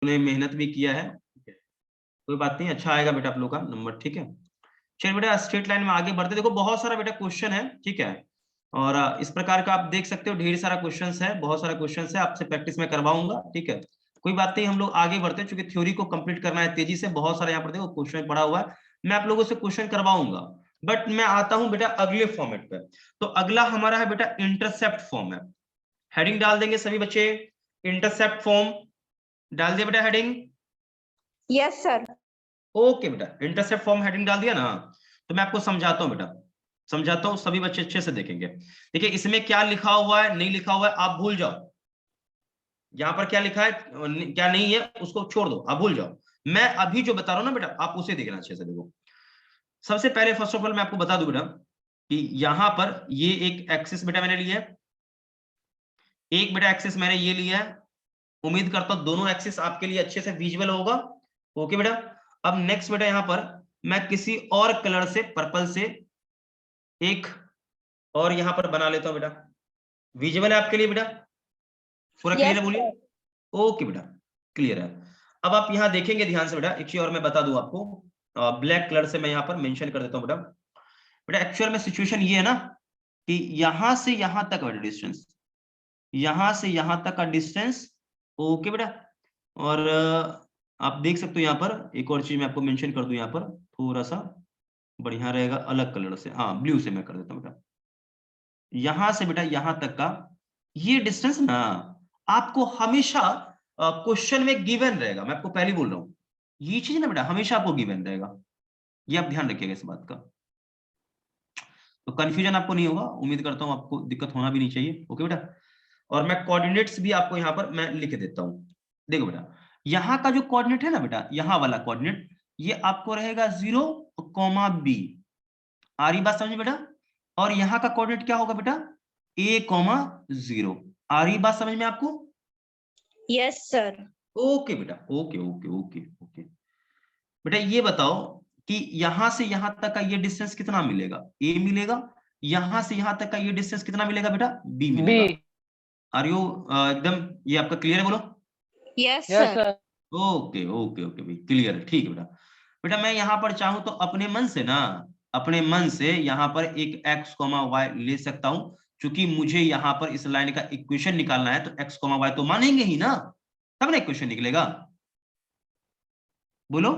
ने मेहनत भी किया है, कोई बात नहीं, अच्छा आएगा बेटा आप लोग का नंबर, ठीक है। चलिए बेटा स्ट्रेट लाइन में आगे बढ़ते, देखो बहुत सारा बेटा क्वेश्चन है, ठीक है। और इस प्रकार का आप देख सकते हो, ढेर सारा क्वेश्चंस है, बहुत सारा क्वेश्चंस है, आपसे प्रैक्टिस में करवाऊंगा, ठीक है। कोई बात नहीं, हम लोग आगे बढ़ते हैं, क्योंकि थ्योरी को कंप्लीट करना है तेजी से, बहुत सारा यहाँ पर देखो क्वेश्चन पड़ा हुआ है, मैं आप लोगों से क्वेश्चन करवाऊंगा। बट मैं आता हूं बेटा अगले फॉर्मेट पे। तो अगला हमारा है बेटा इंटरसेप्ट फॉर्म है। हेडिंग डाल देंगे सभी बच्चे, इंटरसेप्ट फॉर्म डाल दिया बेटा हेडिंग? Yes sir. ओके बेटा, इंटरसेप्ट फॉर्म हेडिंग डाल दिया ना, तो मैं आपको समझाता हूँ बेटा, समझाता हूँ, सभी बच्चे अच्छे से देखेंगे। देखिए इसमें क्या लिखा हुआ है, नहीं लिखा हुआ है आप भूल जाओ, यहाँ पर क्या लिखा है क्या नहीं है उसको छोड़ दो, आप भूल जाओ। मैं अभी जो बता रहा हूँ ना बेटा, आप उसे देखना अच्छे से। देखो सबसे पहले फर्स्ट ऑफ ऑल मैं आपको बता दूं बेटा कि यहाँ पर ये एक एक्सिस बेटा मैंने लिया है, एक बेटा एक्सिस मैंने ये लिया है, उम्मीद करता हूं दोनों एक्सिस आपके लिए अच्छे से विजुअल होगा। ओके बेटा, अब नेक्स्ट बेटा यहाँ पर मैं किसी और कलर से, पर्पल से एक और यहाँ पर बना लेता हूं बेटा, विजुअल है आपके लिए बेटा, पूरा क्लियर है बोलिए? ओके बेटा क्लियर है। अब आप यहाँ देखेंगे ध्यान से बेटा, एक चीज और मैं बता दूं आपको, ब्लैक कलर से मैं यहाँ पर मेंशन कर देता हूँ बेटा। बेटा एक्चुअल में सिचुएशन ये है ना कि यहां से यहां तक बेटा डिस्टेंस, यहां से यहां तक का डिस्टेंस, ओके बेटा। और आप देख सकते हो यहाँ पर एक और चीज मैं आपको मेंशन कर दूं, यहाँ पर थोड़ा सा बढ़िया रहेगा अलग कलर से, हाँ ब्लू से मैं कर देता हूँ बेटा। यहां से बेटा यहां तक का ये डिस्टेंस ना आपको हमेशा क्वेश्चन में गिवन रहेगा, मैं आपको पहले बोल रहा हूं, ये चीज ना बेटा हमेशा आपको गिवन रहेगा, ये आप ध्यान रखिएगा इस बात का। तो कंफ्यूजन आपको नहीं होगा, उम्मीद करता हूं आपको दिक्कत होना भी नहीं चाहिए, ओके बेटा। और मैं कोऑर्डिनेट्स भी आपको यहाँ पर मैं लिख देता हूं। देखो बेटा यहाँ का जो कोऑर्डिनेट है ना बेटा, यहाँ वाला कोऑर्डिनेट, ये आपको रहेगा 0,b, आ रही बात समझ बेटा। और यहाँ का कोऑर्डिनेट क्या होगा बेटा, a,0, आ रही बात समझ में आपको? Yes sir. ओके बेटा, ओके ओके ओके ओके। बेटा ये बताओ कि यहां से यहां तक का ये डिस्टेंस कितना मिलेगा, a मिलेगा, यहां से यहां तक का ये डिस्टेंस कितना मिलेगा बेटा, b मिलेगा। आर यू एकदम ये आपका क्लियर है बोलो? Yes sir. Okay okay okay भाई क्लियर है, ठीक है बेटा। बेटा मैं यहाँ पर चाहूं तो अपने मन से ना, अपने मन से यहाँ पर एक x, y ले सकता हूं, क्योंकि मुझे यहाँ पर इस लाइन का इक्वेशन निकालना है, तो x, y तो मानेंगे ही ना, तब ना इक्वेशन निकलेगा। बोलो,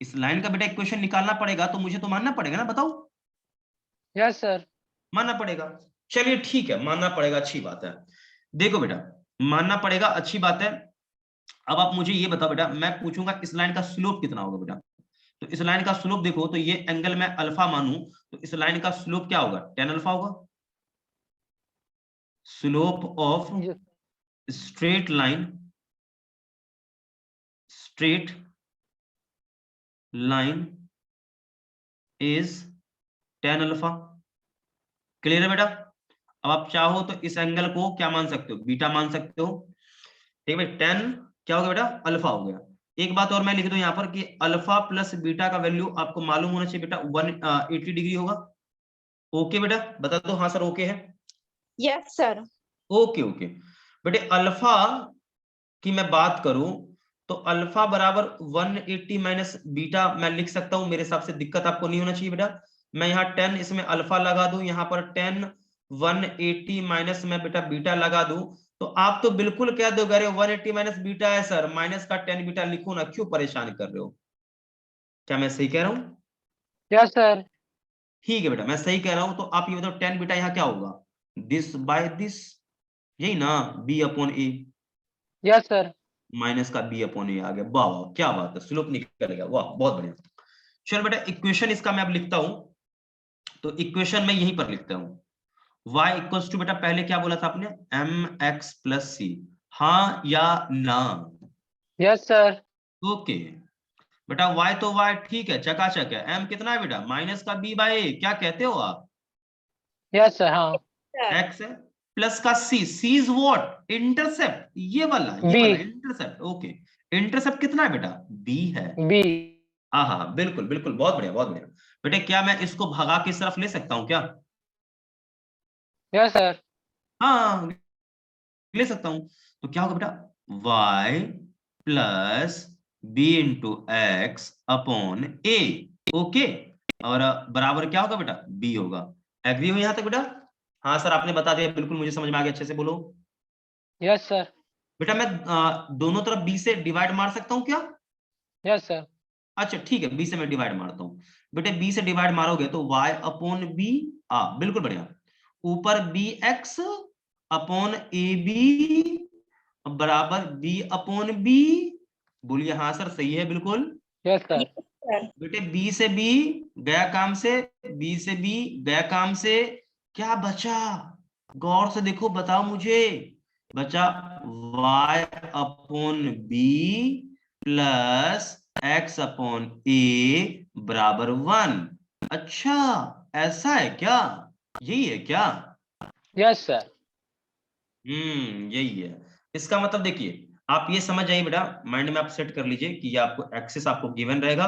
इस लाइन का बेटा इक्वेशन निकालना पड़ेगा तो मुझे तो मानना पड़ेगा ना, बताओ? Yes sir. मानना पड़ेगा, चलिए ठीक है, मानना पड़ेगा, अच्छी बात है। देखो बेटा मानना पड़ेगा, अच्छी बात है। अब आप मुझे ये बताओ बेटा, मैं पूछूंगा इस लाइन का स्लोप कितना होगा बेटा, तो इस लाइन का स्लोप देखो, तो ये एंगल मैं अल्फा मानूं, तो इस लाइन का स्लोप क्या होगा, tan अल्फा होगा। Slope of straight line, straight line is tan alpha, clear है बेटा। अब आप चाहो तो इस एंगल को क्या मान सकते हो, बीटा मान सकते हो, ठीक है भाई। tan क्या हो गया बेटा, अल्फा हो गया। एक बात और मैं लिख दूं यहाँ पर कि अल्फा प्लस बीटा का वैल्यू आपको मालूम होना चाहिए बेटा 180 डिग्री होगा। ओके बेटा बता दो, हाँ सर ओके है? Yes sir. ओके ओके बेटे, अल्फा की मैं बात करूं तो अल्फा बराबर 180 माइनस बीटा मैं लिख सकता हूं, मेरे हिसाब से दिक्कत आपको नहीं होना चाहिए बेटा। मैं यहाँ 10 इसमें अल्फा लगा दूं, यहाँ पर 10 180 माइनस में बेटा बीटा लगा दूं, तो आप तो बिल्कुल कह दोगे अरे 180 माइनस बीटा है सर, माइनस का 10 बीटा लिखो ना, क्यों परेशान कर रहे हो? क्या मैं सही कह रहा हूँ? Yes sir. ठीक है बेटा मैं सही कह रहा हूं, तो आप ये बताओ 10 बीटा यहाँ क्या होगा, दिस बाय दिस, यही ना, b अपॉन ए, यस सर। माइनस का b अपॉन ए आ गया, वाह वाह क्या बात है, स्लोप निकल गया, वाह बहुत बढ़िया। चलो बेटा इक्वेशन इसका मैं अब लिखता हूं, तो इक्वेशन में यहीं पर लिखता हूं, y इक्वल्स टू बेटा पहले क्या बोला था आपने, mx प्लस सी, हाँ या ना? Yes sir. ओके बेटा y तो y ठीक है, चकाचक है, m कितना है बेटा, माइनस का b बाय ए, क्या कहते हो आप? Yes sir. हाँ। x है, प्लस का c, c is what, intercept, ये वाला बी। Intercept, okay. इंटरसेप्ट कितना है बेटा, b है। बी। हाँ हाँ बिल्कुल बिल्कुल, बहुत बढ़िया बहुत बढ़िया। बेटे क्या मैं इसको भगा के इस तरफ ले सकता हूँ क्या? Yes sir. हाँ ले सकता हूं। तो क्या होगा बेटा, y plus b into x upon a। Okay, और बराबर क्या होगा बेटा, b होगा। एग्री हो यहां तक बेटा? हाँ सर आपने बता दिया, बिल्कुल मुझे समझ में आ गया, अच्छे से बोलो। Yes sir. बेटा मैं दोनों तरफ b से डिवाइड मार सकता हूँ क्या? Yes sir. अच्छा ठीक है, b से मैं डिवाइड मारता हूँ। बेटे b से डिवाइड मारोगे तो y अपॉन b, बिल्कुल बढ़िया, ऊपर bx अपॉन ab बराबर b अपॉन b। बोलिए हाँ सर सही है बिल्कुल। Yes sir. Yes, sir. बेटे b से b गया काम से, b से b गया काम से, क्या बचा? गौर से देखो, बताओ मुझे। बचा y upon b plus x upon a बराबर 1। अच्छा ऐसा है क्या? यही है क्या? Yes sir. यही है। इसका मतलब देखिए, आप ये समझ जाइए बेटा, माइंड में आप सेट कर लीजिए कि ये आपको एक्सिस आपको गिवन रहेगा,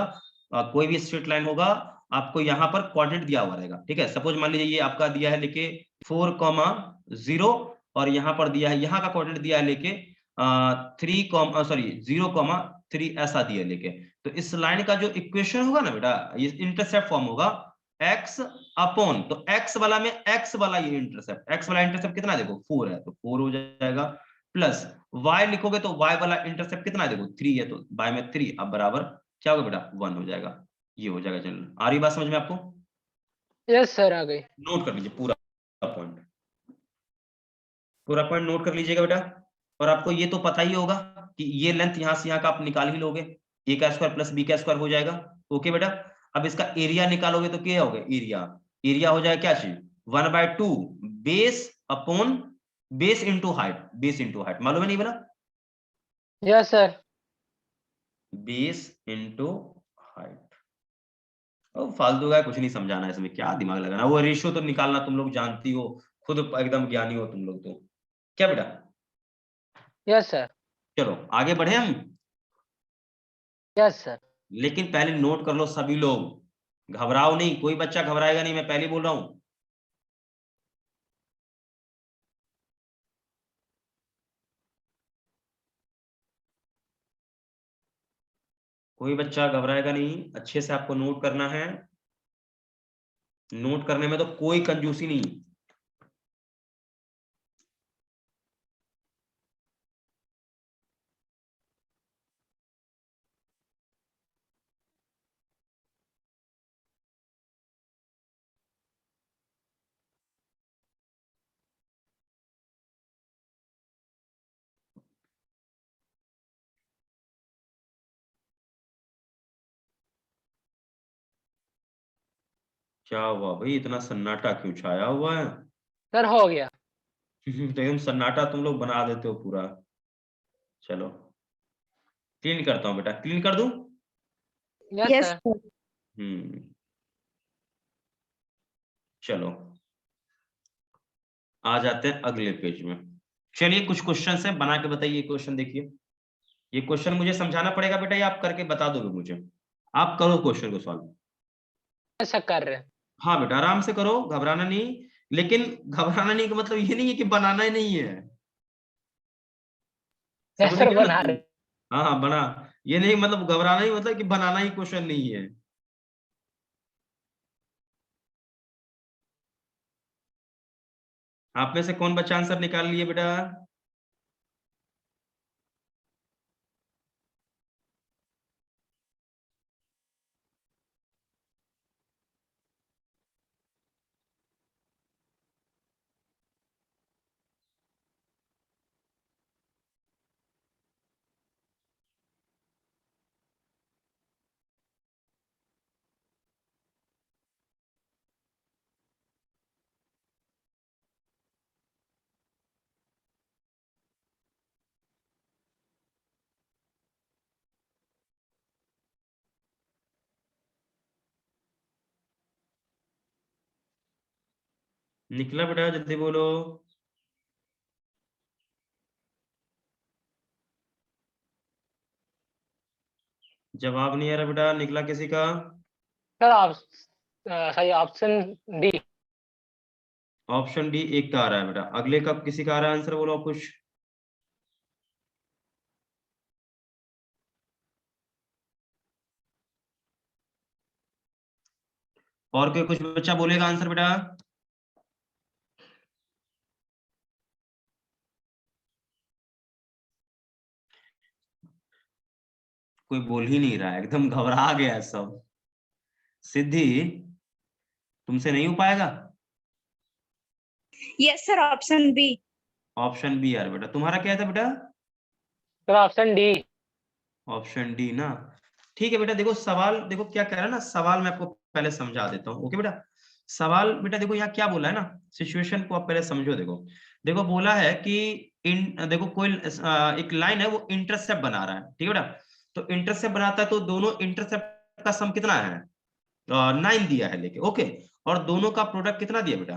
कोई भी स्ट्रेट लाइन होगा, आपको यहाँ पर कोऑर्डिनेट दिया हुआ रहेगा। ठीक है, सपोज मान लीजिए ये आपका दिया है लेके 4,0 और यहाँ पर दिया है, यहाँ का कोऑर्डिनेट दिया है लेके 0,3, ऐसा दिया है लेके। तो इस लाइन का जो इक्वेशन होगा ना बेटा, ये इंटरसेप्ट फॉर्म होगा x अपॉन, तो x वाला में x वाला ये इंटरसेप्ट, x वाला इंटरसेप्ट कितना है देखो 4 है, तो 4 हो जाएगा, प्लस y लिखोगे तो y वाला इंटरसेप्ट कितना है देखो 3 है, तो y में 3, अब बराबर क्या होगा बेटा 1 हो जाएगा। ये हो जाएगा। चलो आ रही बात समझ में आपको? यस सर आ गई। नोट कर लीजिए पूरा पॉइंट, पूरा पॉइंट नोट कर लीजिएगा बेटा। और आपको ये तो पता ही होगा कि ये लेंथ यहां से यहां का आप निकाल ही लोगे, a का स्क्वायर प्लस b का स्क्वायर हो जाएगा। ओके बेटा, अब इसका एरिया निकालोगे तो क्या होगा, एरिया, एरिया हो जाएगा क्या चीज 1/2 base upon base into height, base into height, मालूम है नहीं बेटा? Yes sir. Base into height. फालतू का कुछ नहीं समझाना है इसमें, क्या दिमाग लगाना, वो रेशियो तो निकालना तुम लोग जानती हो, खुद एकदम ज्ञानी हो तुम लोग तो। क्या बेटा? Yes sir. चलो आगे बढ़े हम। Yes sir. लेकिन पहले नोट कर लो सभी लोग, घबराओ नहीं, कोई बच्चा घबराएगा नहीं, मैं पहले बोल रहा हूं। कोई बच्चा घबराएगा नहीं, अच्छे से आपको नोट करना है, नोट करने में तो कोई कंजूसी नहीं। क्या हुआ भाई, इतना सन्नाटा क्यों छाया हुआ है? सर हो गया। तो एकदम सन्नाटा तुम लोग बना देते हो पूरा। चलो क्लीन करता हूं बेटा, क्लीन कर दूं? Yes Yes, sir. sir. हम्म चलो आ जाते हैं अगले पेज में। चलिए कुछ क्वेश्चन है, बना के बताइए। क्वेश्चन देखिए, ये क्वेश्चन मुझे समझाना पड़ेगा बेटा, या आप करके बता दोगे मुझे? आप करो क्वेश्चन को सॉल्व। ऐसा कर रहे हैं। हाँ बेटा आराम से करो, घबराना नहीं। लेकिन घबराना नहीं का मतलब ये नहीं है कि बनाना ही नहीं है, यस समझ सर गए ना बना तुम? रहे। हाँ हाँ बना, ये नहीं मतलब घबराना ही मतलब कि बनाना ही क्वेश्चन नहीं है। आप में से कौन बच्चा आंसर निकाल लिए बेटा? निकला बेटा जल्दी बोलो। जवाब नहीं आ रहा बेटा, निकला किसी का? सर आप सही ऑप्शन डी। ऑप्शन डी एक का आ रहा है बेटा, अगले का किसी का आ रहा है आंसर, बोलो आप कुछ। और कोई कुछ बच्चा बोलेगा आंसर बेटा? कोई बोल ही नहीं रहा है, एकदम घबरा गया है सब। सिद्धि, तुमसे नहीं हो पाएगा? Yes sir, option B. Option B यार बेटा, तुम्हारा क्या था बेटा? Sir option D. Option D ना? ठीक है बेटा, देखो सवाल देखो क्या कह रहा है ना, सवाल मैं आपको पहले समझा देता हूँ। ओके बेटा, सवाल बेटा देखो यहाँ क्या बोला है ना, सिचुएशन को आप पहले समझो। देखो देखो बोला है कि देखो कोई एक लाइन है वो इंटरसेप्ट बना रहा है, ठीक है बेटा। तो इंटरसेप्ट बनाता है तो दोनों इंटरसेप्ट का सम कितना है? 9 दिया है लेके। ओके, और दोनों का प्रोडक्ट कितना दिया बेटा?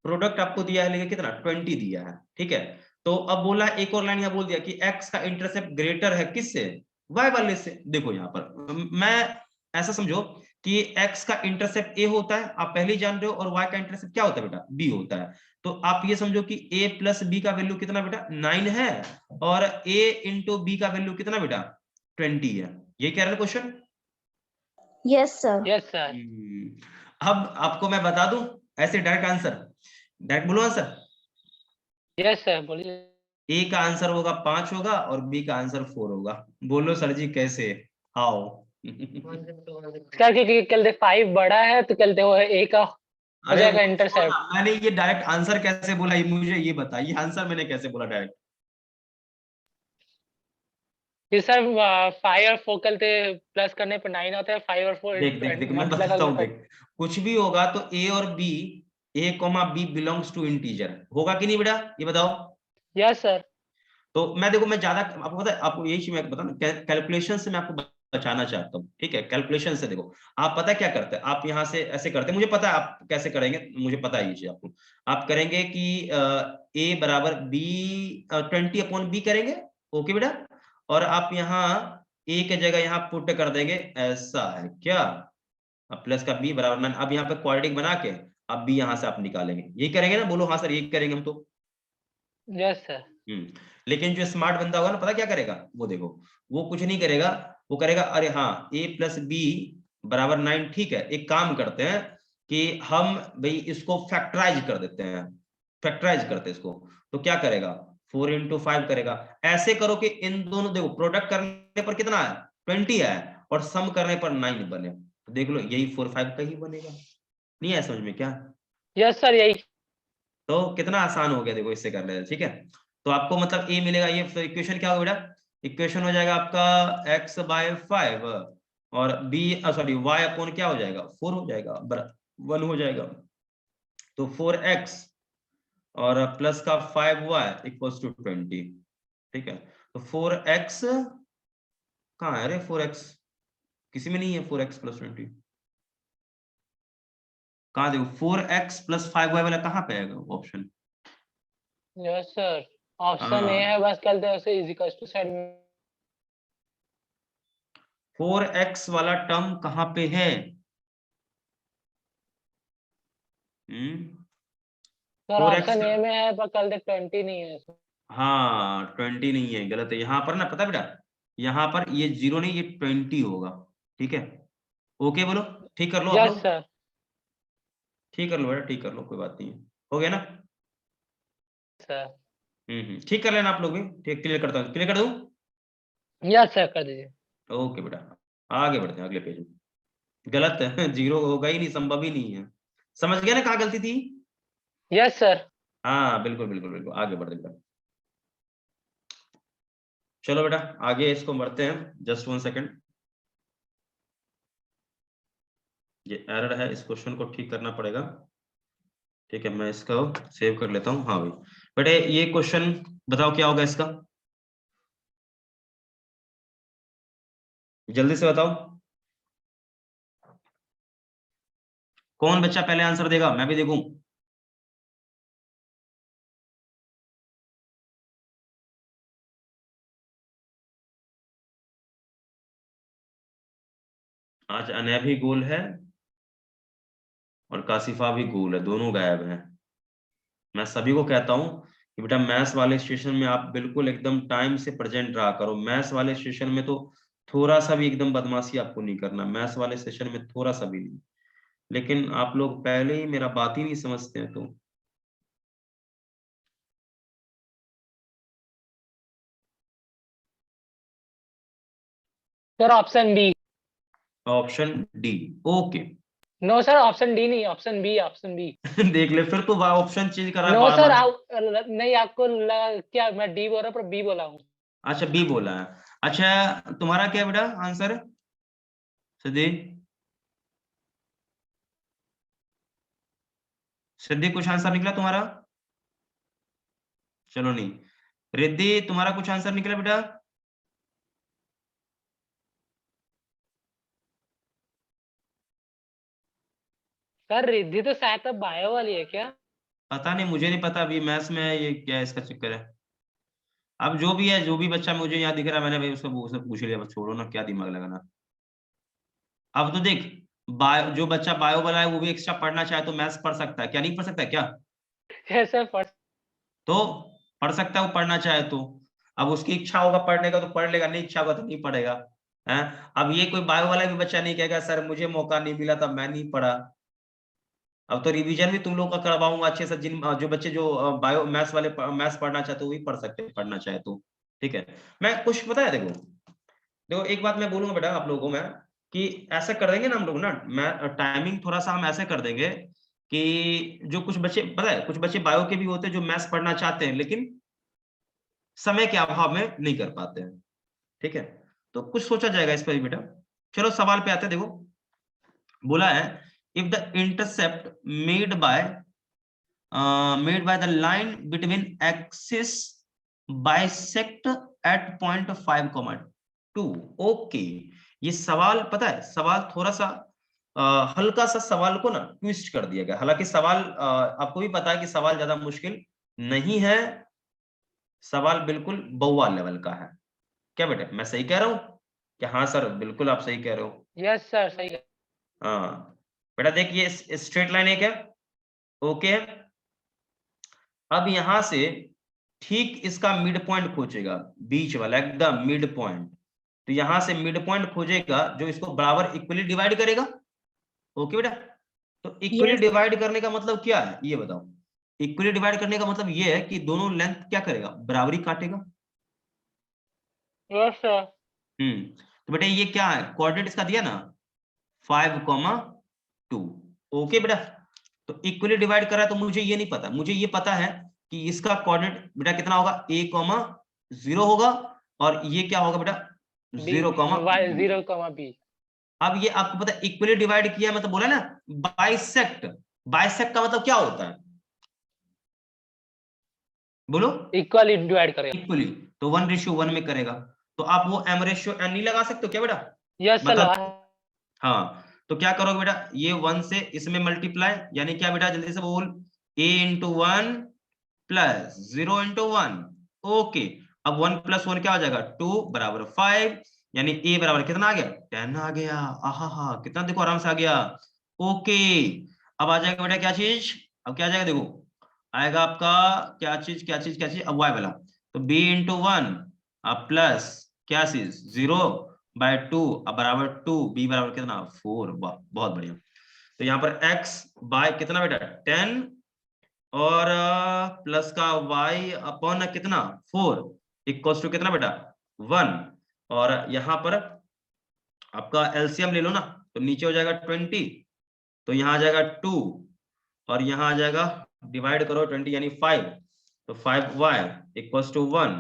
प्रोडक्ट आपको दिया है लेके कितना? 20 दिया है, ठीक है। तो अब बोला एक और लाइन यहाँ बोल दिया कि x का इंटरसेप्ट ग्रेटर है किससे? y वाले से। देखो यहाँ पर मैं ऐसा समझो कि x का इंटरसेप्ट a होता है, आप पहले ही जान रहे हो, और y का इंटरसेप्ट क्या होता है बेटा? b होता है। तो आप ये समझो कि a प्लस b का वैल्यू कितना बेटा? 9 है, और a इंटू b का वैल्यू कितना बेटा? 20 है। ये कह रहा है question? Yes sir. Yes sir. अब आपको मैं बता दूं ऐसे डायरेक्ट आंसर, डायरेक्ट बोलो आंसर। यस सर बोलिए। ए का आंसर होगा 5 होगा, और बी का आंसर 4 होगा। बोलो सर जी कैसे? हाउ? सर क्योंकि कहते 5 बड़ा है तो कहते वो ए का हो अरे जाएगा वो छोड़ ना, इंटरसेप्ट। मैंने ये डायरेक्ट आंसर कैसे बोला, ये मुझे ये बताइए, आंसर मैंने कैसे बोला डायरेक्ट? जी सर 5 और 4 कहते प्लस करने पर 9 आता है, 5 और 4 देख देख देख मैं मल्टीप्लाई बताता करने हूँ, पर। देख कुछ भी होगा तो ए और b, a comma b belongs to integer, होगा कि नहीं बेटा? ये बताओ। Yes sir. तो मैं देखो मैं ज्यादा आपको पता है, आपको यही चीज मैं बता ना, कैलकुलेशन से मैं आपको बचाना चाहता हूँ, ठीक है। कैलकुलेशन से देखो, आप पता है क्या करते हैं, आप यहाँ से ऐसे करते हैं, मुझे पता है आप कैसे करेंगे, मुझे पता है ये चीज आपको। आप करेंगे कि ए बराबर बी 20 अपॉन बी करेंगे। ओके बेटा, और आप यहाँ ए के जगह यहाँ पुट कर देंगे, ऐसा है क्या? अब प्लस का बी बराबर 9, अब यहाँ पे क्वाड्रेटिक बना के अब बी यहाँ से आप निकालेंगे, यही करेंगे ना? बोलो हाँ सर, यही करेंगे हम तो। Yes sir. लेकिन जो स्मार्ट बंदा होगा ना, पता क्या करेगा? वो देखो, वो कुछ नहीं करेगा, वो करेगा अरे हाँ a प्लस बी बराबर 9, ठीक है, एक काम करते हैं कि हम भाई इसको फैक्टराइज कर देते हैं, फैक्टराइज करते हैं इसको। तो क्या करेगा? 4 इंटू 5 करेगा। ऐसे करो कि इन दोनों देखो, प्रोडक्ट करने पर कितना है? 20 है, और सम करने पर 9 बने, तो देख लो यही 4 5 का ही बनेगा। नहीं है समझ में क्या? यस सर यही। तो कितना आसान हो गया, देखो इससे कर लेते, ठीक है। तो आपको मतलब ए मिलेगा, ये इक्वेशन क्या होगा बेटा? इक्वेशन हो जाएगा आपका x बाय 5, और b सॉरी y अपॉन क्या हो जाएगा? 4 हो जाएगा, 1 हो जाएगा। तो 4x और प्लस का 5y इक्वल्स टू 20, ठीक है। तो 4x कहाँ है? अरे 4x किसी में नहीं है, 4x प्लस 20 कहाँ? देखो 4x प्लस 5y वाला कहाँ पे आएगा option? Yes sir option A हाँ, है, बस कहते हैं उसे इज इक्वल टू साइड में। 4x वाला टर्म कहाँ पे है? सर 4x, ऑप्शन ए में है पर कहते 20 नहीं है इसमें। हाँ 20 नहीं है, गलत है। यहाँ पर ना पता बेटा, यहाँ पर ये 0 नहीं, ये 20 होगा, ठीक है। ओके बोलो, ठीक कर लो आप यस लोग, सर। ठीक कर लो बेटा, ठीक कर लो, कोई बात नहीं है, हो गया ना? सर ठीक कर लेना आप लोग भी, ठीक, क्लियर करता हूँ, क्लियर कर दूँ? यस सर कर दीजिए। ओके बेटा, आगे बढ़ते हैं अगले पेज में। गलत है 0 होगा ही नहीं, संभव ही नहीं है। समझ गया ना कहाँ गलती थी? Yes sir. हाँ बिल्कुल बिल्कुल बिल्कुल, आगे बढ़ते बेटा। चलो बेटा आगे इसको बढ़ते हैं, जस्ट 1 सेकेंड। ये एरर है, इस क्वेश्चन को ठीक करना पड़ेगा, ठीक है। मैं इसको सेव कर लेता हूँ। हाँ भाई बेटे, ये क्वेश्चन बताओ क्या होगा इसका, जल्दी से बताओ। कौन बच्चा पहले आंसर देगा, मैं भी देखूं। आज अनय भी गोल है और काशिफा भी गोल है, दोनों गायब हैं। मैं सभी को कहता हूं कि बेटा मैथ्स वाले सेशन में आप बिल्कुल एकदम टाइम से प्रेजेंट रहा करो। मैथ्स वाले सेशन में तो थोड़ा सा भी एकदम बदमाशी आपको नहीं करना, मैथ्स वाले सेशन में थोड़ा सा भी नहीं। लेकिन आप लोग पहले ही मेरा बात ही नहीं समझते हैं तो। Sir option B. Option D, okay. No sir, option D नहीं, ऑप्शन बी, ऑप्शन बी। देख ले, फिर तो ऑप्शन चेंज करा नो बार सर, बार। नहीं आपको लगा क्या मैं डी बोल रहा पर बी बोला हूँ। अच्छा बी बोला है। अच्छा तुम्हारा क्या बेटा आंसर सिद्धि? सिद्धि कुछ आंसर निकला तुम्हारा? चलो नहीं। रिद्धि तुम्हारा कुछ आंसर निकला बेटा? सर रिद्धि तो शायद अब बायो वाली है क्या? पता नहीं, मुझे नहीं पता, अभी मैथ्स में है ये, क्या इसका चक्कर है। अब जो भी है, जो भी बच्चा मुझे यहाँ दिख रहा है, मैंने भाई उससे पूछ लिया, बस छोड़ो ना, क्या दिमाग लगाना। अब तो देख, बायो, जो बच्चा बायो वाला है वो भी एक्स्ट्रा पढ़ना चाहे तो मैथ्स पढ़ सकता है, क्या नहीं पढ़ सकता है क्या? Sir first. तो पढ़ सकता है वो, पढ़ना चाहे तो। अब उसकी इच्छा होगा पढ़ने का तो पढ़ लेगा, नहीं इच्छा होगा तो नहीं पढ़ेगा। है? अब ये कोई बायो वाला भी बच्चा नहीं कहेगा सर मुझे मौका नहीं मिला था मैं नहीं पढ़ा। अब तो रिवीजन भी तुम लोग का करवाऊंगा अच्छे से, जिन जो बच्चे जो बायो मैथ्स वाले मैथ्स पढ़ना चाहते वो भी पढ़ सकते हैं, पढ़ना चाहे तो। ठीक है। मैं कुछ पता है, देखो देखो एक बात मैं बोलूंगा बेटा आप लोगों को मैं, कि ऐसा कर देंगे ना हम लोग ना, मैं टाइमिंग थोड़ा सा हम ऐसे कर देंगे कि जो कुछ बच्चे, पता है कुछ बच्चे बायो के भी होते हैं जो मैथ्स पढ़ना चाहते हैं लेकिन समय के अभाव में नहीं कर पाते हैं। ठीक है, तो कुछ सोचा जाएगा इस पर भी बेटा। चलो सवाल पे आते हैं, देखो बोला है if the intercept made by the line between axis bisect at point 5,2। Okay, ये सवाल पता है, सवाल थोड़ा सा हल्का सा सवाल को ना ट्विस्ट कर दिया गया। हालांकि सवाल आपको भी पता है कि सवाल ज्यादा मुश्किल नहीं है, सवाल बिल्कुल बउआ लेवल का है। क्या बेटा मैं सही कह रहा हूँ? क्या हाँ सर बिल्कुल आप सही कह रहे हो। यस सर, सही है। हाँ बेटा देखिए, स्ट्रेट लाइन है क्या? ओके है। अब यहां से ठीक इसका मिड पॉइंट खोजेगा, बीच वाला एकदम मिड पॉइंट। तो यहां से मिड पॉइंट खोजेगा जो इसको बराबर इक्वली डिवाइड करेगा। ओके बेटा, तो इक्वली Yes. डिवाइड करने का मतलब क्या है ये बताओ? इक्वली डिवाइड करने का मतलब ये है कि दोनों लेंथ क्या करेगा, बराबरी काटेगा। Yes sir. तो बेटा ये क्या है, कोऑर्डिनेट इसका दिया ना 5,2। ओके बेटा, तो इक्वली डिवाइड कर रहा है तो मुझे ये नहीं पता, मुझे ये पता है कि इसका कोऑर्डिनेट बेटा कितना होगा, a,0 होगा, और ये क्या होगा बेटा, बी, 0,b। 0,b। अब ये आपको पता है इक्वली डिवाइड किया मतलब बोला ना बाइसेक्ट। बाइसेक्ट का मतलब क्या होता है बोलो? इक्वली डिवाइड करेगा। इक्वली, तो 1:1 में करेगा। तो आप वो m/n नहीं लगा सकते हो क्या बेटा? यस सर, मतलब लगा। हाँ, तो क्या करोगे बेटा, ये 1 से इसमें मल्टीप्लाई, यानी क्या बेटा जल्दी से बोल, a×1 प्लस 0×1। ओके, अब 1 + 1 क्या हो जाएगा, 2 = 5, यानी a बराबर कितना आ गया, 10 आ गया। आहा कितना देखो आराम से आ गया। ओके, अब आ जाएगा बेटा क्या चीज, अब क्या आ जाएगा देखो, आएगा आपका क्या चीज क्या चीज क्या चीज, अब y वाला, तो b×1 प्लस क्या चीज 0/2 अब बराबर 2, b बराबर कितना 4। बहुत बढ़िया। तो यहाँ पर x बाय कितना बेटा 10, और प्लस का y अपॉन कितना 4 इक्वल्स टू कितना बेटा 1। और यहाँ पर आपका एलसीएम ले लो ना, तो नीचे हो जाएगा 20, तो यहाँ आ जाएगा 2, और यहाँ आ जाएगा डिवाइड करो 20 यानी 5, तो 5y इक्वल्स टू 1,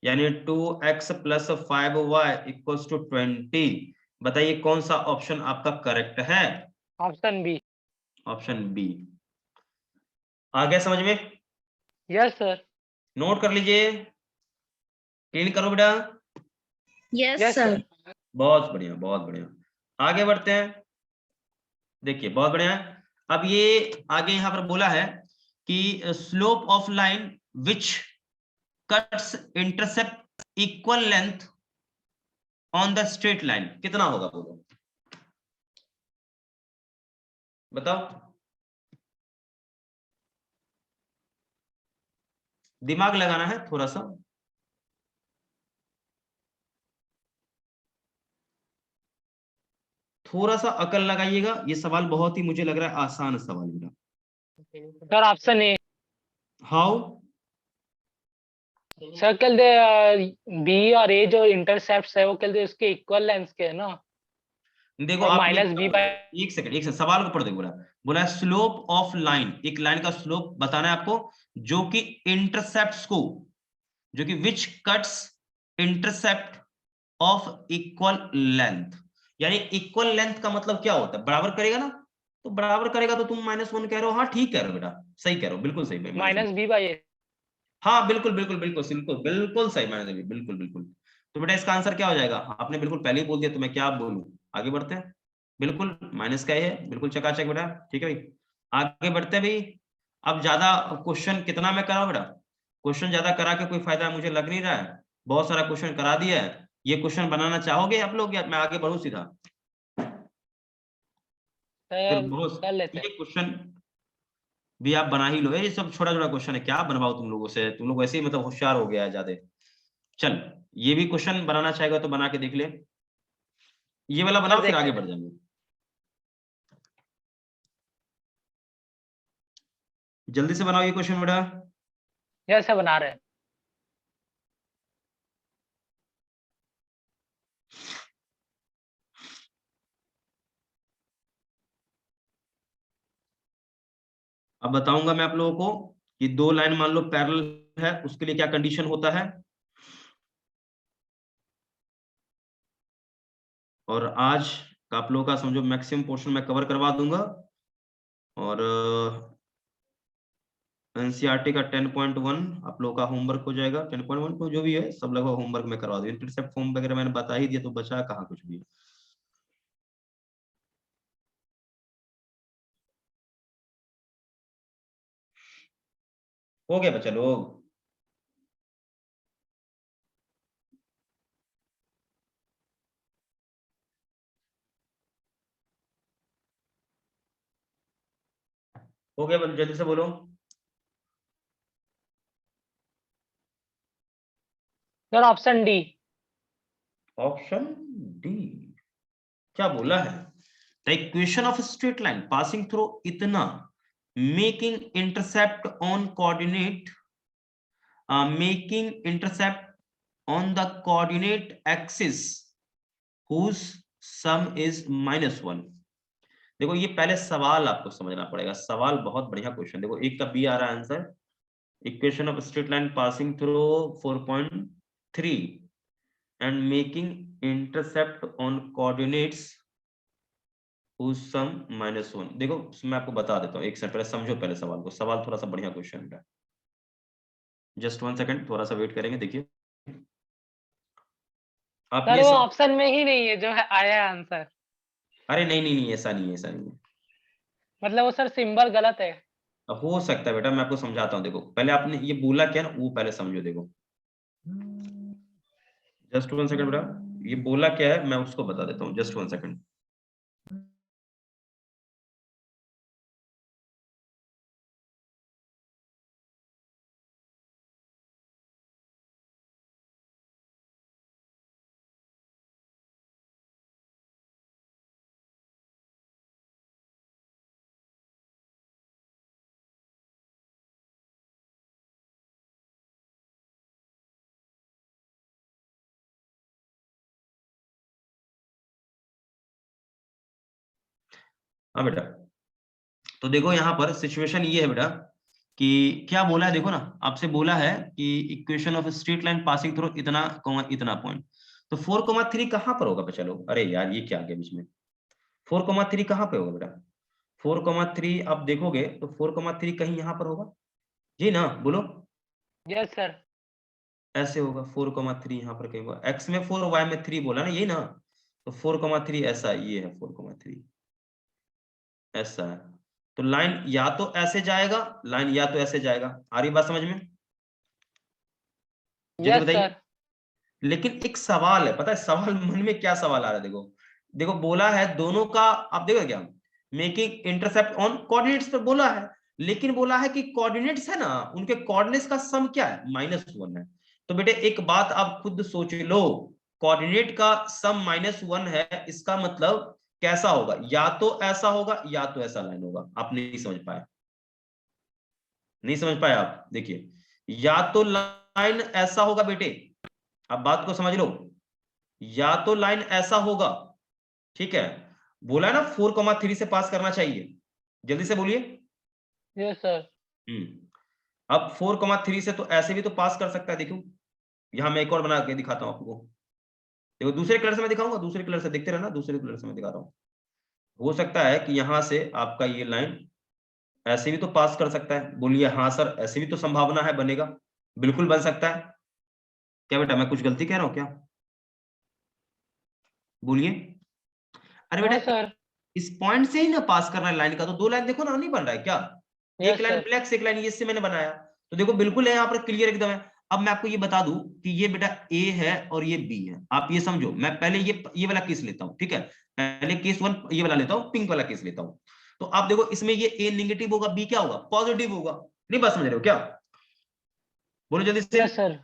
यानी 2x + 5y इक्वल्स टू 20। बताइए कौन सा ऑप्शन आपका करेक्ट है? Option B. Option B. आ गया समझ में? Yes sir. नोट कर लीजिए, क्लीन करो बेटा। Yes, yes sir. सर। बहुत बढ़िया बहुत बढ़िया, आगे बढ़ते हैं। देखिए बहुत बढ़िया है। अब ये आगे यहाँ पर बोला है कि slope of line which cuts intercept equal length on the straight line कितना होगा बोलो, बताओ, दिमाग लगाना है थोड़ा सा। थोड़ा सा अकल लगाइएगा, ये सवाल बहुत ही मुझे लग रहा है आसान सवाल बेटा। Sir option A. How? Sir कहते बी और ए जो इंटरसेप्ट है वो कहते उसके इक्वल लेंथ के है ना, देखो और आप ये माइनस बी बाय। एक सेकंड सवाल को पढ़ दे। बोला बोला स्लोप ऑफ लाइन, एक लाइन का स्लोप बताना है आपको जो कि इंटरसेप्ट्स को, जो कि विच cuts intercept of equal length. यानी इक्वल लेंथ का मतलब क्या होता है? बराबर करेगा ना, तो बराबर करेगा तो तुम -1 कह रहे हो। हाँ ठीक कह रहे हो बेटा, सही कह रहे हो, बिल्कुल सही। माइनस बी बाय ए। हाँ बिल्कुल बिल्कुल बिल्कुल बिल्कुल बिल्कुल सही मायने में, बिल्कुल बिल्कुल। तो बेटा इसका आंसर क्या हो जाएगा? आपने बिल्कुल पहले ही बोल दिया, तो मैं क्या बोलूं? आगे बढ़ते हैं। बिल्कुल माइनस का ही है, बिल्कुल चकाचक बेटा। ठीक है भाई, आगे बढ़ते हैं भाई। अब ज्यादा क्वेश्चन कितना मैं कराऊं बेटा? क्वेश्चन ज्यादा करा के कोई फायदा मुझे लग नहीं रहा है। बहुत सारा क्वेश्चन करा दिया है। ये क्वेश्चन बनाना चाहोगे आप लोग या मैं आगे बढ़ूं सीधा? फिर बहुत कर लेते ये हैं। क्वेश्चन भी आप बना ही लो। ये सब छोटा छोटा क्वेश्चन है, क्या बनवाओ तुम लोगों से? तुम लोग वैसे ही मतलब होशियार हो गया है ज्यादा। चल, ये भी क्वेश्चन बनाना चाहेगा तो बना के देख ले। ये वाला बनाओ, फिर आगे बढ़ जाएंगे। जल्दी से बनाओ ये क्वेश्चन बेटा। जैसे बना रहे हैं। अब बताऊंगा मैं आप लोगों को कि दो लाइन मान लो पैरेलल है, उसके लिए क्या कंडीशन होता है। और आज का आप लोगों का समझो मैक्सिमम पोर्शन मैं कवर करवा दूंगा। और एनसीईआरटी का 10.1 आप लोगों का होमवर्क हो जाएगा। 10.1 को जो भी है सब लगभग होमवर्क में करवा दूंगा। इंटरसेप्ट फॉर्म वगैरह मैंने बता ही दिया, तो बचा कहाँ कुछ भी। हो गया बच्चा लोग? हो गया, जल्दी से बोलो। Sir option D. Option D क्या बोला है? The equation of straight line passing through इतना making intercept on coordinate, making intercept on the coordinate axis whose sum is -1। देखो ये पहले सवाल आपको समझना पड़ेगा। सवाल बहुत बढ़िया क्वेश्चन। देखो एक का बी आ रहा है answer, equation of straight line passing through 4.3 and making intercept on coordinates whose sum -1। देखो मैं आपको बता देता हूँ, एक सेकंड पहले समझो पहले सवाल को। सवाल थोड़ा सा बढ़िया क्वेश्चन है, जस्ट 1 सेकंड थोड़ा सा वेट करेंगे। देखिए आप सर ये वो सब, ऑप्शन में ही नहीं है जो है आया आंसर। अरे नहीं नहीं नहीं, ऐसा नहीं है, ऐसा नहीं है। मतलब वो सर सिंबल गलत है। हो सकता है बेटा, मैं आपको समझाता हूँ। देखो पहले आपने ये बोला क्या ना, वो पहले समझो। देखो जस्ट 1 सेकंड बेटा, ये बोला क्या है मैं उसको बता देता हूँ। Just 1 second. हाँ बेटा, तो देखो यहाँ पर सिचुएशन ये है बेटा कि क्या बोला है। देखो ना, आपसे बोला है कि equation of straight line passing through इतना इतना पॉइंट। तो 4,3 कहाँ पर होगा बच्चा लोग? अरे यार ये क्या आ गया बीच में? 4,3 कहाँ पे होगा बेटा? 4,3 आप देखोगे तो 4,3 कहीं यहाँ पर होगा, जी ना? बोलो। Yes sir. ऐसे होगा 4,3 यहाँ पर कहीं होगा। एक्स में 4 वाई में 3 बोला ना, यही ना? तो 4,3 ऐसा, ये है 4,3 ऐसा है। तो लाइन या तो ऐसे जाएगा, लाइन या तो ऐसे जाएगा। आ रही बात समझ में? जल्दी यस बताइए। सर। लेकिन एक सवाल है, पता है सवाल मन में क्या सवाल आ रहा है? देखो देखो बोला है दोनों का, आप देखो क्या, मेकिंग इंटरसेप्ट ऑन कोऑर्डिनेट्स पे बोला है। लेकिन बोला है कि कोऑर्डिनेट्स है ना, उनके कोऑर्डिनेट्स का सम क्या है? -1 है। तो बेटे एक बात आप खुद सोच लो, कोऑर्डिनेट का सम -1 है, इसका मतलब कैसा होगा, या तो ऐसा होगा या तो ऐसा लाइन होगा। आप नहीं समझ पाए, नहीं समझ पाए आप। देखिए, या तो लाइन ऐसा होगा बेटे, आप बात को समझ लो, या तो लाइन ऐसा होगा, ठीक है। बोला है ना 4,3 से पास करना चाहिए, जल्दी से बोलिए। Yes sir. अब 4,3 से तो ऐसे भी तो पास कर सकता है। देखो यहां मैं एक और बना के दिखाता हूं आपको। देखो दूसरे कलर से मैं दिखाऊंगा, दूसरे कलर से देखते रहना, दूसरे कलर से मैं दिखा रहा हूं। हो सकता है कि यहां से आपका ये लाइन ऐसे भी तो पास कर सकता है। बोलिए हाँ सर, ऐसे भी तो संभावना है, बनेगा, बिल्कुल बन सकता है। क्या बेटा मैं कुछ गलती कह रहा हूं क्या? बोलिए। अरे बेटा हाँ सर। इस पॉइंट से ही ना पास करना है लाइन का, तो दो लाइन देखो ना नहीं बन रहा है क्या? एक यस लाइन सर। ब्लैक से एक लाइन ये से मैंने बनाया, तो देखो बिल्कुल है यहाँ पर क्लियर एकदम है। अब मैं आपको ये बता दूं कि ये बेटा ए है और ये बी है। आप ये समझो, मैं पहले ये वाला केस लेता हूं, ठीक है। पहले केस 1 ये वाला लेता हूं, पिंक वाला केस लेता हूं। तो आप देखो इसमें ये ए नेगेटिव होगा, बी क्या होगा, पॉजिटिव होगा। नहीं बात समझ रहे हो क्या? बोलो जल्दी से। Yes sir.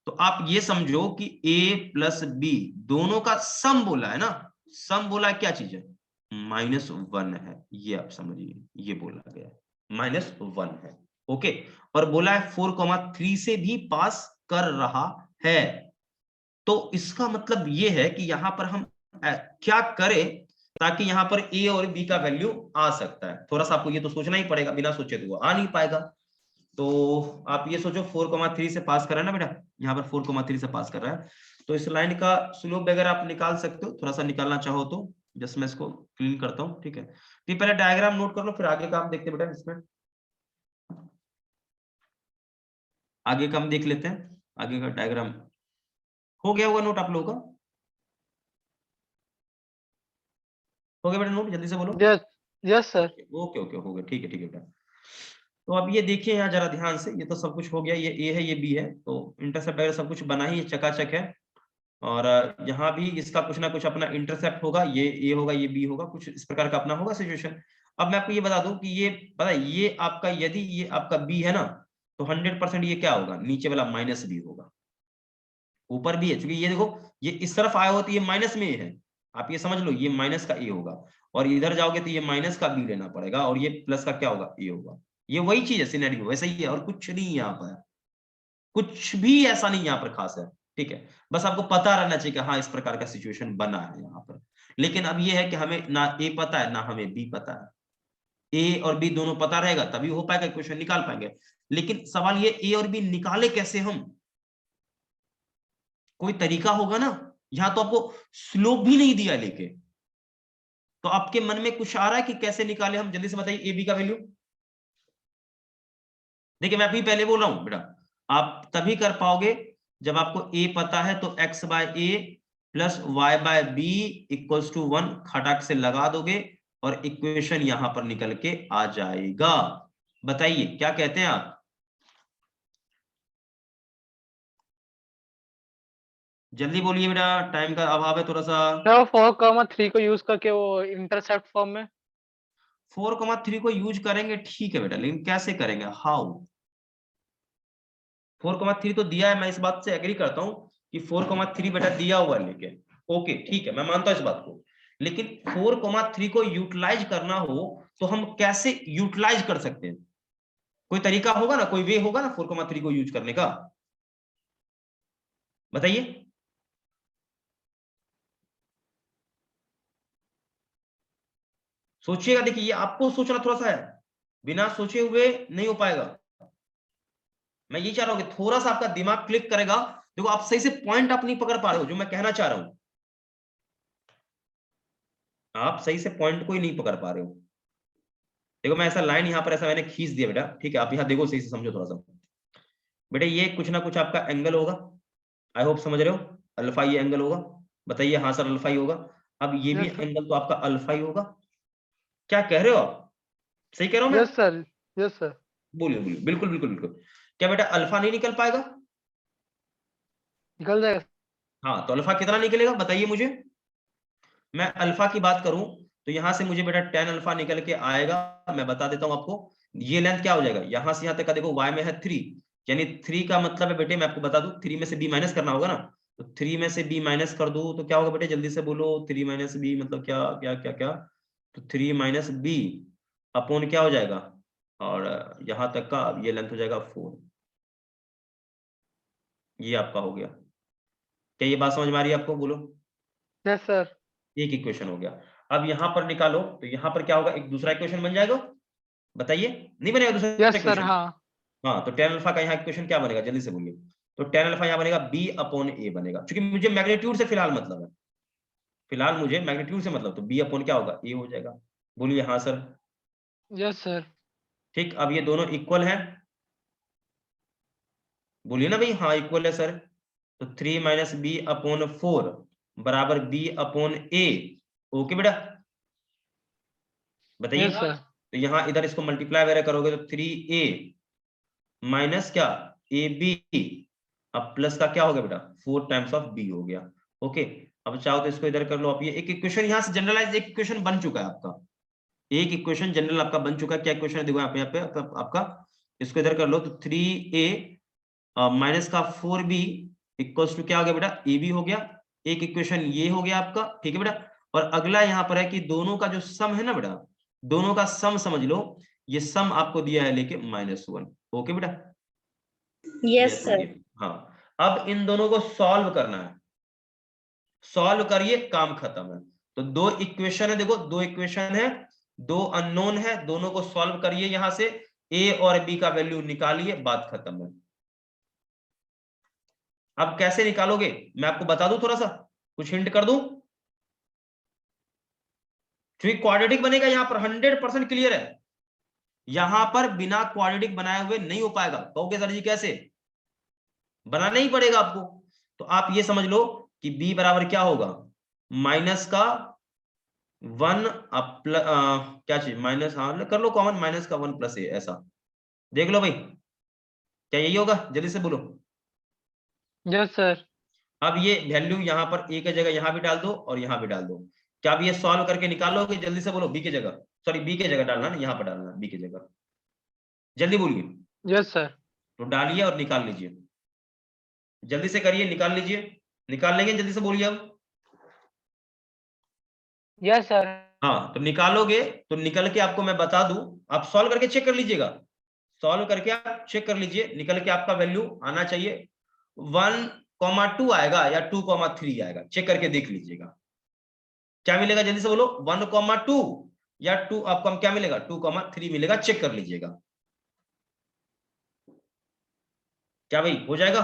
तो आप ये समझो कि ए प्लस बी दोनों का सम बोला है ना। सम बोला है, क्या चीज है, -1 है। ये आप समझिए, ये बोला गया -1 है। ओके। और बोला है 4,3 से भी पास कर रहा है। तो इसका मतलब ये है कि यहां पर हम क्या करें ताकि यहां पर ए और बी का वैल्यू आ सकता है। थोड़ा सा आपको ये तो सोचना ही पड़ेगा, बिना सोचे तो वो आ नहीं पाएगा। तो आप ये सोचो 4,3 से पास कर रहा है ना बेटा, यहाँ पर 4,3 से पास कर रहा है। तो इस लाइन का स्लोप वगैरह आप निकाल सकते हो, थोड़ा सा निकालना चाहो तो। जस्ट मैं इसको क्लीन करता हूँ, ठीक है। तो पहले डायग्राम नोट कर लो, फिर आगे का हम देखते हैं बेटा। इसमें आगे का हम देख लेते हैं, आगे का डायग्राम हो गया होगा नोट आप लोगों का? हो गया बेटा नोट, जल्दी से बोलो। Yes. Yes sir. Okay okay हो गया, ठीक है बेटा। तो अब ये देखिए यहाँ जरा ध्यान से, ये तो सब कुछ हो गया, ये ए है ये बी है, तो इंटरसेप्ट वगैरह सब कुछ बना ही चकाचक है। और यहाँ भी इसका कुछ ना कुछ अपना इंटरसेप्ट होगा, ये ए होगा ये बी होगा, कुछ इस प्रकार का अपना होगा सिचुएशन। अब मैं आपको ये बता दूं कि ये पता है, ये आपका यदि ये आपका बी है ना, तो 100% ये क्या होगा, नीचे वाला माइनस बी होगा। ऊपर भी है, क्योंकि ये देखो ये इस तरफ आया हो तो ये माइनस में है। आप ये समझ लो, ये माइनस का ए होगा, और इधर जाओगे तो ये माइनस का बी लेना पड़ेगा, और ये प्लस का क्या होगा, ए होगा। ये वही चीज है, सिनेरियो वैसा ही है, और कुछ नहीं यहाँ पर, कुछ भी ऐसा नहीं यहाँ पर खास है, ठीक है। बस आपको पता रहना चाहिए कि हाँ इस प्रकार का सिचुएशन बना है यहाँ पर। लेकिन अब ये है कि हमें ना ए पता है ना हमें बी पता है। ए और बी दोनों पता रहेगा तभी हो पाएगा, क्वेश्चन निकाल पाएंगे। लेकिन सवाल ये ए और बी निकाले कैसे हम, कोई तरीका होगा ना। यहाँ तो आपको स्लोप भी नहीं दिया लेके, तो आपके मन में कुछ आ रहा है कि कैसे निकाले हम, जल्दी से बताइए ए बी का वैल्यू। देखिए मैं अभी पहले बोल रहा हूं बेटा, आप तभी कर पाओगे जब आपको ए पता है, तो x by a plus y by b equals to 1 खटाक से लगा दोगे और इक्वेशन यहां पर निकल के आ जाएगा। बताइए क्या कहते हैं आप? जल्दी बोलिए बेटा, टाइम का अभाव है थोड़ा सा। सर 4,3 को यूज करके वो इंटरसेप्ट फॉर्म में। 4,3 को यूज करेंगे ठीक है बेटा, लेकिन कैसे करेंगे, हाउ? 4,3 तो दिया है, मैं इस बात से एग्री करता हूं कि 4,3 बेटा दिया हुआ है, लेकिन ओके ठीक है मैं मानता हूं इस बात को। लेकिन 4,3 को यूटिलाइज करना हो तो हम कैसे यूटिलाइज कर सकते हैं? कोई तरीका होगा ना, कोई वे होगा ना 4,3 को यूज करने का, बताइए। सोचिएगा, देखिए ये आपको सोचना थोड़ा सा है, बिना सोचे हुए नहीं हो पाएगा। मैं ये चाह रहा हूं कि थोड़ा सा आपका दिमाग क्लिक करेगा। देखो आप सही से पॉइंट आप नहीं पकड़ पा रहे हो जो मैं कहना चाह रहा हूं, आप सही से पॉइंट को ही नहीं पकड़ पा रहे हो। देखो मैं ऐसा लाइन यहाँ पर ऐसा मैंने खींच दिया बेटा, ठीक है। आप यहाँ देखो सही से समझो थोड़ा सा। बेटा ये कुछ ना कुछ आपका एंगल होगा, आई होप समझ रहे हो, अल्फा ये एंगल होगा। बताइए हाँ सर अल्फा ही होगा। अब ये भी यस सर। एंगल तो आपका अल्फा ही होगा। क्या कह रहे हो आप, सही कह रहा हूं मैं? Yes sir. Yes sir. बोलिए बोलिए, बिल्कुल बिल्कुल बिल्कुल। क्या बेटा अल्फा नहीं निकल पाएगा? निकल जाएगा। हाँ तो अल्फा कितना निकलेगा बताइए मुझे। मैं अल्फा की बात करूं तो यहां से मुझे बेटा tan अल्फा निकल के आएगा। मैं बता देता हूं आपको, ये लेंथ क्या हो जाएगा, यहां से यहां तक का देखो y में है 3, यानी 3 का मतलब है बेटे, मैं आपको बता दूं 3 में से b माइनस करना होगा ना, तो 3 में से b माइनस कर दूं तो क्या होगा बेटे, जल्दी से बोलो। 3 माइनस बी मतलब क्या क्या क्या क्या, तो 3 माइनस बी अपॉन क्या हो जाएगा, और यहां तक का ये लेंथ हो जाएगा 4। ये आपका हो गया। क्या ये बात समझ में आ रही है आपको, बोलो। Yes sir. एक इक्वेशन हो गया। अब यहां पर निकालो तो यहां पर क्या होगा, एक दूसरा इक्वेशन बन जाएगा, बताइए नहीं बनेगा दूसरा यस सर। इक्वेशन? हाँ हाँ, तो tan अल्फा का यहाँ इक्वेशन क्या बनेगा, जल्दी से बोलिए। तो tan अल्फा यहाँ बनेगा b अपॉन a बनेगा, क्योंकि मुझे मैग्नीट्यूड से फिलहाल मतलब है, फिलहाल मुझे मैग्नीट्यूड से मतलब, तो b अपॉन क्या होगा, a हो जाएगा। बोलिए हाँ सर। Yes sir. ठीक, अब ये दोनों इक्वल है, बोलिए ना भाई हाँ इक्वल है सर। तो 3 माइनस बी अपॉन 4 बराबर b अपॉन a। ओके बेटा, बताइए। Yes sir. तो यहाँ इधर इसको मल्टीप्लाई वगैरह करोगे तो 3a माइनस क्या, ए बी, अब प्लस का क्या हो गया बेटा, 4 टाइम्स ऑफ बी हो गया। ओके, अब चाहो तो इसको इधर कर लो। अब ये एक इक्वेशन यहाँ से जनरलाइज एक इक्वेशन बन चुका है आपका, एक इक्वेशन जनरल आपका बन चुका है। क्या इक्वेशन है देखो यहाँ पे आपका, इसको इधर कर लो तो 3a माइनस का 4b इक्वल्स टू क्या हो गया बेटा, ए बी हो गया। एक इक्वेशन ये हो गया आपका, ठीक है बेटा। और अगला यहाँ पर है कि दोनों का जो सम है ना बेटा, दोनों का सम समझ लो, ये सम आपको दिया है लेके -1। ओके बेटा, Yes, sir. हाँ। अब इन दोनों को सॉल्व करना है, सॉल्व करिए काम खत्म है। तो दो इक्वेशन है, देखो दो इक्वेशन है, दो अननोन है, दोनों को सॉल्व करिए, यहां से a और b का वैल्यू निकालिए, बात खत्म है। अब कैसे निकालोगे मैं आपको बता दूं, थोड़ा सा कुछ हिंट कर दूं। क्वाड्रेटिक बनेगा यहां पर, 100% क्लियर है। यहां पर बिना क्वाड्रेटिक बनाए हुए नहीं हो पाएगा। कहोगे सर जी कैसे, बनाना ही पड़ेगा आपको। तो आप ये समझ लो कि b बराबर क्या होगा, माइनस का 1 क्या चीज माइनस, हाँ कर लो कॉमन, माइनस का 1 प्लस a, ऐसा देख लो भाई, क्या यही होगा, जल्दी से बोलो। Yes sir. अब ये वैल्यू यहाँ पर a की जगह यहाँ भी डाल दो और यहाँ भी डाल दो। क्या अब ये सॉल्व करके निकालोगे, जल्दी से बोलो। b की जगह, सॉरी b की जगह डालना ना, यहाँ पर डालना b की जगह, जल्दी बोलिए। Yes sir. तो डालिए और निकाल लीजिए, जल्दी से करिए, निकाल लीजिए। निकाल लेंगे, जल्दी से बोलिए अब। Yes sir. हाँ, तो निकालोगे तो निकल के आपको मैं बता दूं, आप सॉल्व करके चेक कर लीजिएगा, सॉल्व करके आप चेक कर लीजिए, निकल के आपका वैल्यू आना चाहिए 1,2 आएगा या 2,3 आएगा, चेक करके देख लीजिएगा क्या मिलेगा, जल्दी से बोलो। 1,2 या 2 आपको क्या मिलेगा, 2,3 मिलेगा, चेक कर लीजिएगा। क्या भाई हो जाएगा?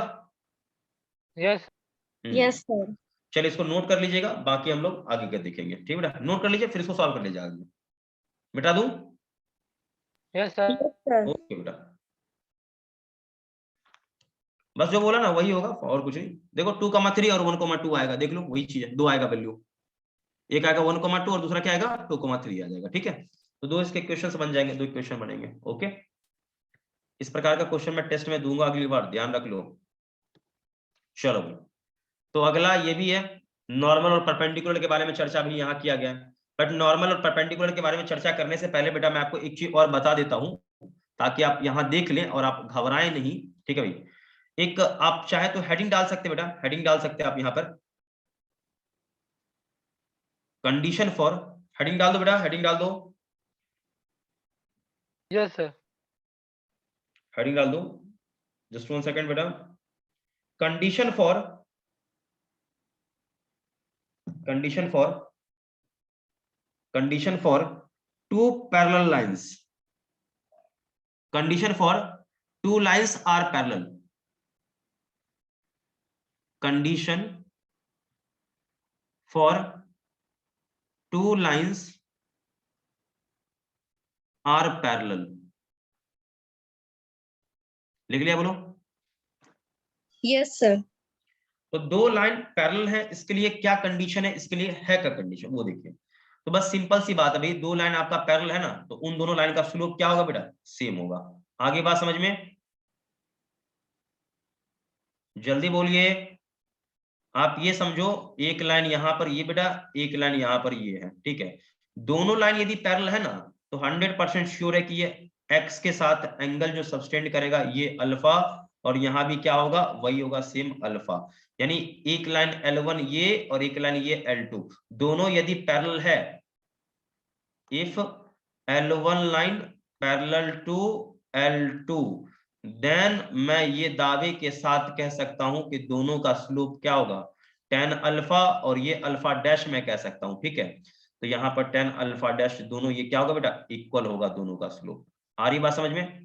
यस। Yes, sir. चलिए इसको नोट कर लीजिएगा, बाकी हम लोग आगे के देखेंगे, ठीक है बेटा। नोट कर लीजिए, फिर इसको सॉल्व कर लीजिएगा। मिटा दूं? Yes sir. Yes, sir. Okay बेटा, बस जो बोला ना वही होगा और कुछ नहीं। देखो 2,3 और 1,2 आएगा, देख लो वही चीज है, दो आएगा वैल्यू, एक आएगा 1,2 और दूसरा क्या आएगा 2,3 आ जाएगा, ठीक है। तो दो इसके इक्वेशन बन जाएंगे, दो इक्वेशन बनेंगे। ओके, इस प्रकार का क्वेश्चन मैं टेस्ट में दूंगा अगली बार, ध्यान रख लो। चलो, तो अगला ये भी है, नॉर्मल और परपेंडिकुलर के बारे में चर्चा भी यहाँ किया गया है। बट नॉर्मल और परपेंडिकुलर के बारे में चर्चा करने से पहले बेटा मैं आपको एक चीज और बता देता हूं, ताकि आप यहाँ देख लें और आप घबराएं नहीं, ठीक है भाई। एक आप चाहे तो हेडिंग डाल सकते बेटा, हेडिंग डाल सकते हैं आप यहाँ पर, कंडीशन फॉर, हेडिंग डाल दो बेटा, हेडिंग डाल दो, यस सर। हेडिंग डाल दो, जस्ट 1 सेकेंड बेटा। Condition for, condition for, condition for two parallel lines, condition for two lines are parallel, condition for two lines are parallel, लिख लिया बोलो। Yes, sir. तो दो लाइन पैरेलल है, इसके लिए क्या कंडीशन है, इसके लिए है क्या कंडीशन वो देखिए। तो बस सिंपल सी बात है भाई, दो लाइन आपका पैरेलल है ना, तो उन दोनों लाइन का स्लोप क्या होगा बेटा, सेम होगा। आगे बात समझ में, जल्दी बोलिए। आप ये समझो, एक लाइन यहां पर ये बेटा, एक लाइन यहां पर ये है, ठीक है। दोनों लाइन यदि पैरेलल है ना, तो 100% श्योर है कि ये एक्स के साथ एंगल जो सबटेंड करेगा ये अल्फा, और यहां भी क्या होगा, वही होगा सेम अल्फा। यानी एक लाइन L1 ये और एक लाइन ये L2, दोनों यदि पैरेलल है, if L1 line parallel to L2, then मैं ये दावे के साथ कह सकता हूं कि दोनों का स्लोप क्या होगा, tan अल्फा, और ये अल्फा डैश मैं कह सकता हूं, ठीक है। तो यहाँ पर tan अल्फा डैश दोनों ये क्या होगा बेटा, इक्वल होगा दोनों का स्लोप। आ रही बात समझ में?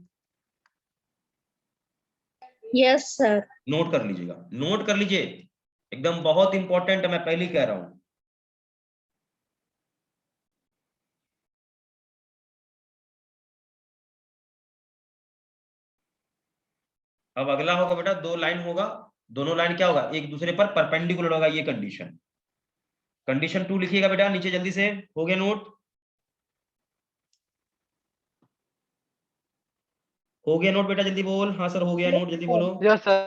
Yes, sir. नोट कर लीजिएगा, नोट कर लीजिए, एकदम बहुत इंपॉर्टेंट है, मैं पहले ही कह रहा हूं। अब अगला होगा बेटा, दो लाइन होगा, दोनों लाइन क्या होगा, एक दूसरे पर परपेंडिकुलर होगा, ये कंडीशन। कंडीशन 2 लिखिएगा बेटा नीचे जल्दी से, हो गया नोट? हो गया नोट बेटा, जल्दी बोल। हाँ सर हो गया नोट, जल्दी बोलो। Yes sir.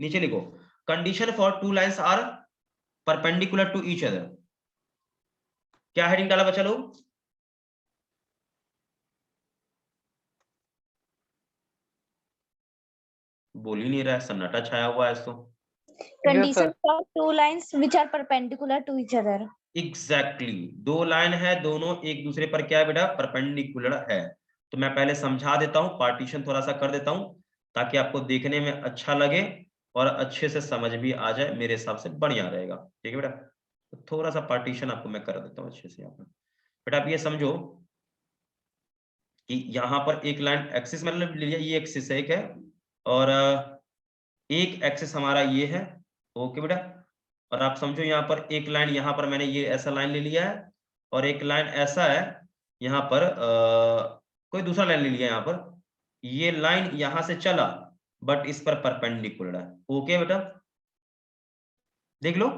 नीचे लिखो, condition for two lines are perpendicular to each other. क्या हेडिंग डाला बच्चा लोग? बोल ही नहीं रहा है, सन्नाटा छाया हुआ है इसको। Condition for two lines which are perpendicular to each other. Exactly दो लाइन है, दोनों एक दूसरे पर क्या है बेटा, परपेंडिकुलर है। तो मैं पहले समझा देता हूं, पार्टीशन थोड़ा सा कर देता हूं, ताकि आपको देखने में अच्छा लगे और अच्छे से समझ भी आ जाए, मेरे हिसाब से बढ़िया रहेगा, ठीक है बेटा। तो थोड़ा सा पार्टीशन आपको मैं कर देता हूं अच्छे से। यहाँ पर बेटा आप ये समझो कि यहाँ पर एक लाइन एक्सिस मतलब लिया, ये एक्सिस है, एक है, और एक एक्सिस हमारा ये है, ओके बेटा। और आप समझो यहाँ पर एक लाइन, यहाँ पर मैंने ये ऐसा लाइन ले लिया है, और एक लाइन ऐसा है यहाँ पर, कोई दूसरा लाइन ले लिया यहाँ पर, ये लाइन यहाँ से चला बट इस पर परपेंडिकुलर है, ओके बेटा। देख लो,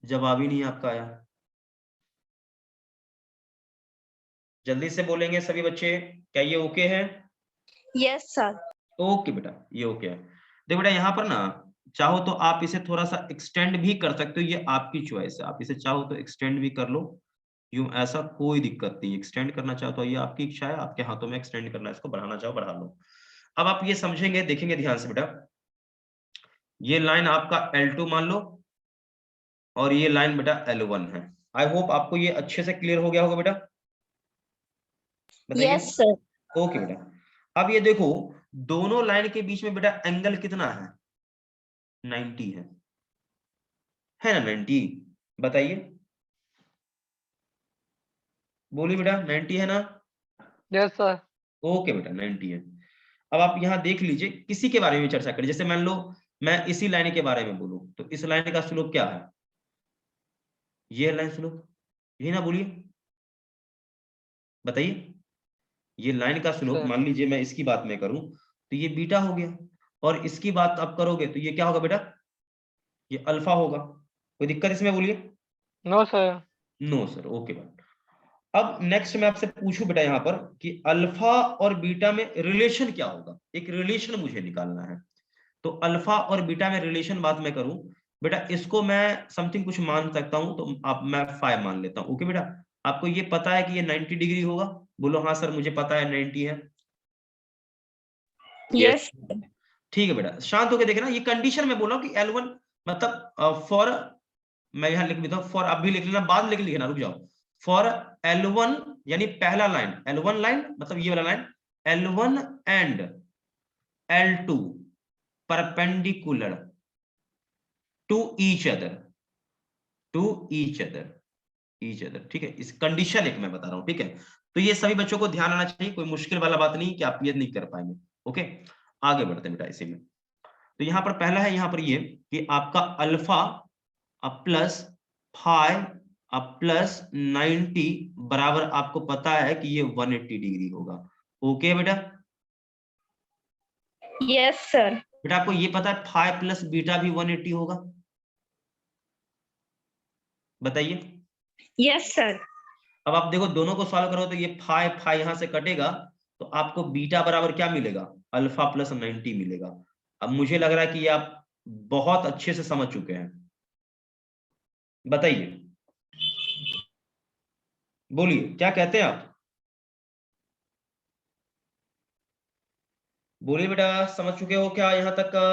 जवाब ही नहीं आपका आया। जल्दी से बोलेंगे सभी बच्चे, क्या ये ओके है? Yes, sir. ओके बेटा, ये ओके है। देखो बेटा यहाँ पर ना, चाहो तो आप इसे थोड़ा सा एक्सटेंड भी कर सकते हो, ये आपकी चॉइस है, आप इसे चाहो तो एक्सटेंड भी कर लो, यूं ऐसा कोई दिक्कत नहीं। एक्सटेंड करना चाहो तो ये आपकी इच्छा है, आपके हाथों में एक्सटेंड करना है, इसको बढ़ाना चाहो बढ़ा लो। अब आप ये समझेंगे, देखेंगे ध्यान से बेटा, ये लाइन आपका L2 मान लो, और ये लाइन बेटा L1 है। आई होप आपको ये अच्छे से क्लियर हो गया होगा बेटा, बताइए। Yes, sir. ओके बेटा, अब ये देखो, दोनों लाइन के बीच में बेटा एंगल कितना है, 90 है ना, 90? बताइए, बोलिए बेटा, 90 है ना? Yes sir. ओके बेटा, 90 है। अब आप यहाँ देख लीजिए, किसी के बारे में चर्चा करें, जैसे मान लो मैं इसी लाइन के बारे में बोलूं, तो इस लाइन का स्लोप क्या है, ये लाइन स्लोप, यही ना, बोलिए बताइए। ये लाइन का स्लोप मान लीजिए मैं इसकी बात में करूं तो ये बीटा हो गया, और इसकी बात आप करोगे तो ये क्या होगा बेटा, ये अल्फा होगा। कोई दिक्कत इसमें, बोलिए। No sir. No sir, okay बेटा। अब नेक्स्ट मैं आपसे पूछूं बेटा यहाँ पर कि अल्फा और बीटा में रिलेशन क्या होगा, एक रिलेशन मुझे निकालना है। तो अल्फा और बीटा में रिलेशन बात मैं करूं बेटा, इसको मैं समथिंग कुछ मान सकता हूं, तो आप मैं 5 मान लेता हूं, ओके बेटा। आपको ये पता है कि ये 90 डिग्री होगा, बोलो हाँ सर मुझे पता है 90 है। Yes. ठीक है बेटा, शांत होकर देखना, ये कंडीशन में बोला हूं कि L1 मतलब फॉर, मैं यहां लिख देता हूं, फॉर आप भी लिख लेना, बाद में लिख लिखना, रुक जाओ। फॉर L1 यानी पहला लाइन, L1 लाइन मतलब ये वाला line, L1 and L2 perpendicular to each other, to each other, each other, ठीक है। इस कंडीशन एक मैं बता रहा हूं, ठीक है। तो ये सभी बच्चों को ध्यान आना चाहिए, कोई मुश्किल वाला बात नहीं कि आप ये नहीं कर पाएंगे, ओके। आगे बढ़ते हैं बेटा इसी में। तो यहाँ पर पहला है, यहाँ पर ये कि आपका अल्फा प्लस 5 प्लस 90 बराबर, आपको पता है कि ये 180 डिग्री होगा, ओके बेटा। Yes, sir. बेटा आपको ये पता है 5 प्लस बीटा भी 180 होगा, बताइए। Yes, sir. अब आप देखो दोनों को सॉल्व करो तो ये 5 यहां से कटेगा, तो आपको बीटा बराबर क्या मिलेगा, अल्फा प्लस 90 मिलेगा। अब मुझे लग रहा है कि ये आप बहुत अच्छे से समझ चुके हैं, बताइए, बोलिए क्या कहते हैं आप, बोलिए बेटा, समझ चुके हो क्या यहाँ तक का?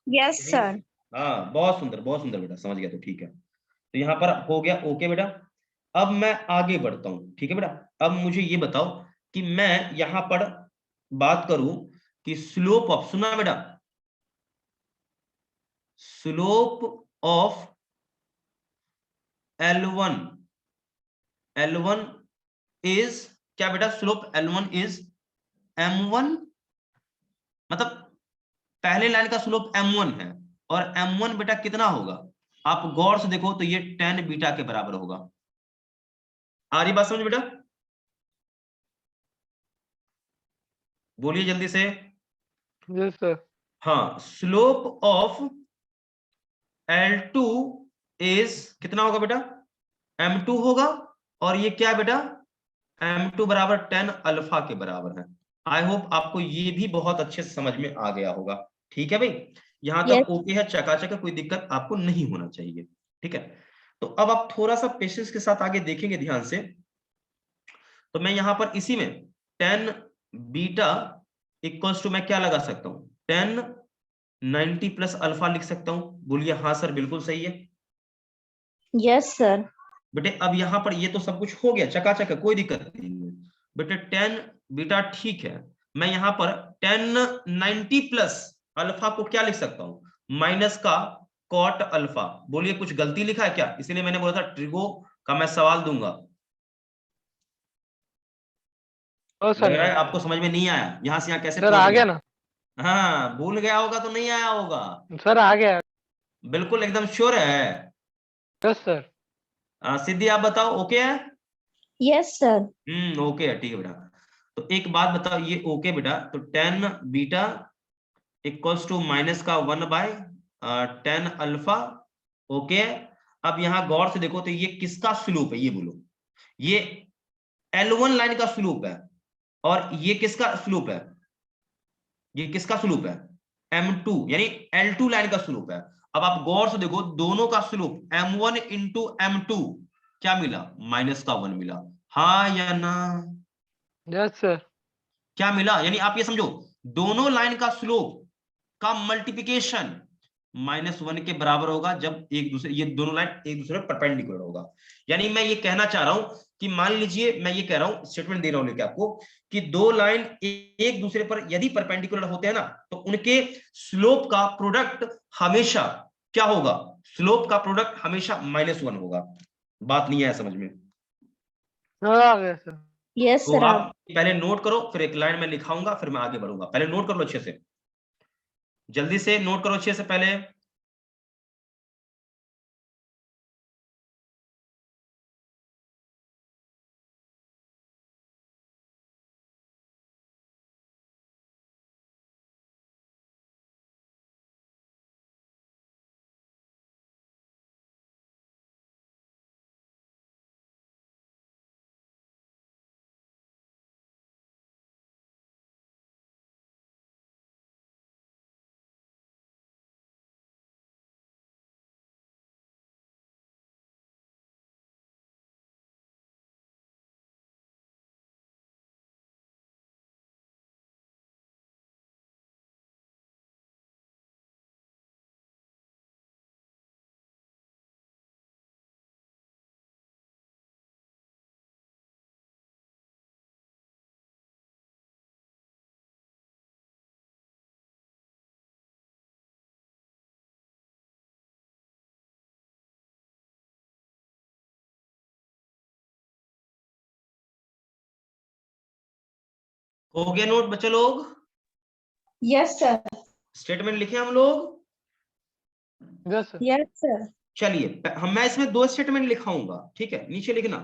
Yes sir. हाँ बहुत सुंदर बेटा, समझ गया तो ठीक है। तो यहाँ पर हो गया ओके बेटा। अब मैं आगे बढ़ता हूँ, ठीक है बेटा। अब मुझे ये बताओ कि मैं यहाँ पर बात करूं कि स्लोप ऑफ, सुना बेटा, slope of L1, L1 is क्या बेटा? स्लोप L1 इज M1, मतलब पहले लाइन का स्लोप M1 है, और M1 बेटा कितना होगा? आप गौर से देखो तो ये 10 बीटा के बराबर होगा। आ रही बात समझ बेटा? बोलिए जल्दी से। Yes sir. हाँ, स्लोप ऑफ L2 इज कितना होगा बेटा? M2 होगा। और ये क्या बेटा? M2 बराबर 10 अल्फा के बराबर है। आई होप आपको ये भी बहुत अच्छे से समझ में आ गया होगा। ठीक है भाई, यहां तक Yes. ओके है, चकाचक है, कोई दिक्कत आपको नहीं होना चाहिए। ठीक है, तो अब आप थोड़ा सा पेशेंस के साथ आगे देखेंगे ध्यान से। तो मैं यहां पर इसी में 10 बीटा इक्वल्स टू मैं क्या लगा सकता हूं? 10 90 प्लस अल्फा लिख सकता हूं। बोलिए हाँ सर, बिल्कुल सही है। Yes sir. बेटे अब यहां पर ये तो सब कुछ हो गया, चकाचक है, कोई दिक्कत नहीं है। बेटे 10 बीटा ठीक है, मैं यहां पर 10 90 प्लस अल्फा को क्या लिख सकता हूं? माइनस का कॉट अल्फा। बोलिए कुछ गलती लिखा है क्या? इसीलिए मैंने बोला था ट्रिगो का मैं सवाल दूंगा। लग रहा है आपको समझ में नहीं आया, यहां से यहां कैसे सर पहुंच आ गए? गया ना हाँ, भूल गया होगा तो नहीं आया होगा। सर, आ गया। बिल्कुल एकदम श्योर है? Yes sir. सिद्धि आप बताओ, ओके है? Yes sir. ओके है, ठीक है बेटा। तो एक बात बताओ, ये ओके बेटा, तो 10 बीटा इक्वल्स टू माइनस का 1/10 अल्फा। ओके, अब यहां गौर से देखो तो ये किसका स्लोप है, ये बोलो। ये L1 लाइन का स्लोप है, और ये किसका स्लोप है? ये किसका स्लोप है? M2 यानी L2 लाइन का स्लोप है। अब आप गौर से देखो, दोनों का स्लोप M1 इंटू M2 क्या मिला? माइनस का 1 मिला। हाँ या ना? Yes sir. क्या मिला? यानी आप ये समझो, दोनों लाइन का स्लोप का मल्टीप्लिकेशन -1 के बराबर होगा जब एक दूसरे, ये दोनों लाइन एक दूसरे परपेंडिकुलर होगा। यानी मैं ये कहना चाह रहा हूं कि मान लीजिए, मैं ये कह रहा हूं, स्टेटमेंट दे रहा हूं लेके आपको, कि दो लाइन एक दूसरे पर यदि परपेंडिकुलर होते हैं ना, तो उनके स्लोप का प्रोडक्ट हमेशा क्या होगा? स्लोप का प्रोडक्ट हमेशा -1 होगा। बात नहीं है समझ में? आ गया सर। यस तो सर। आप पहले नोट करो, फिर एक लाइन में लिखाऊंगा, फिर मैं आगे बढ़ूंगा। पहले नोट कर लो अच्छे से, जल्दी से नोट करो अच्छे से पहले। हो गया नोट बच्चे लोग? Yes sir. स्टेटमेंट लिखे हम लोग? Yes sir. Yes sir. चलिए, हम मैं इसमें 2 स्टेटमेंट लिखाऊंगा, ठीक है? नीचे लिखना,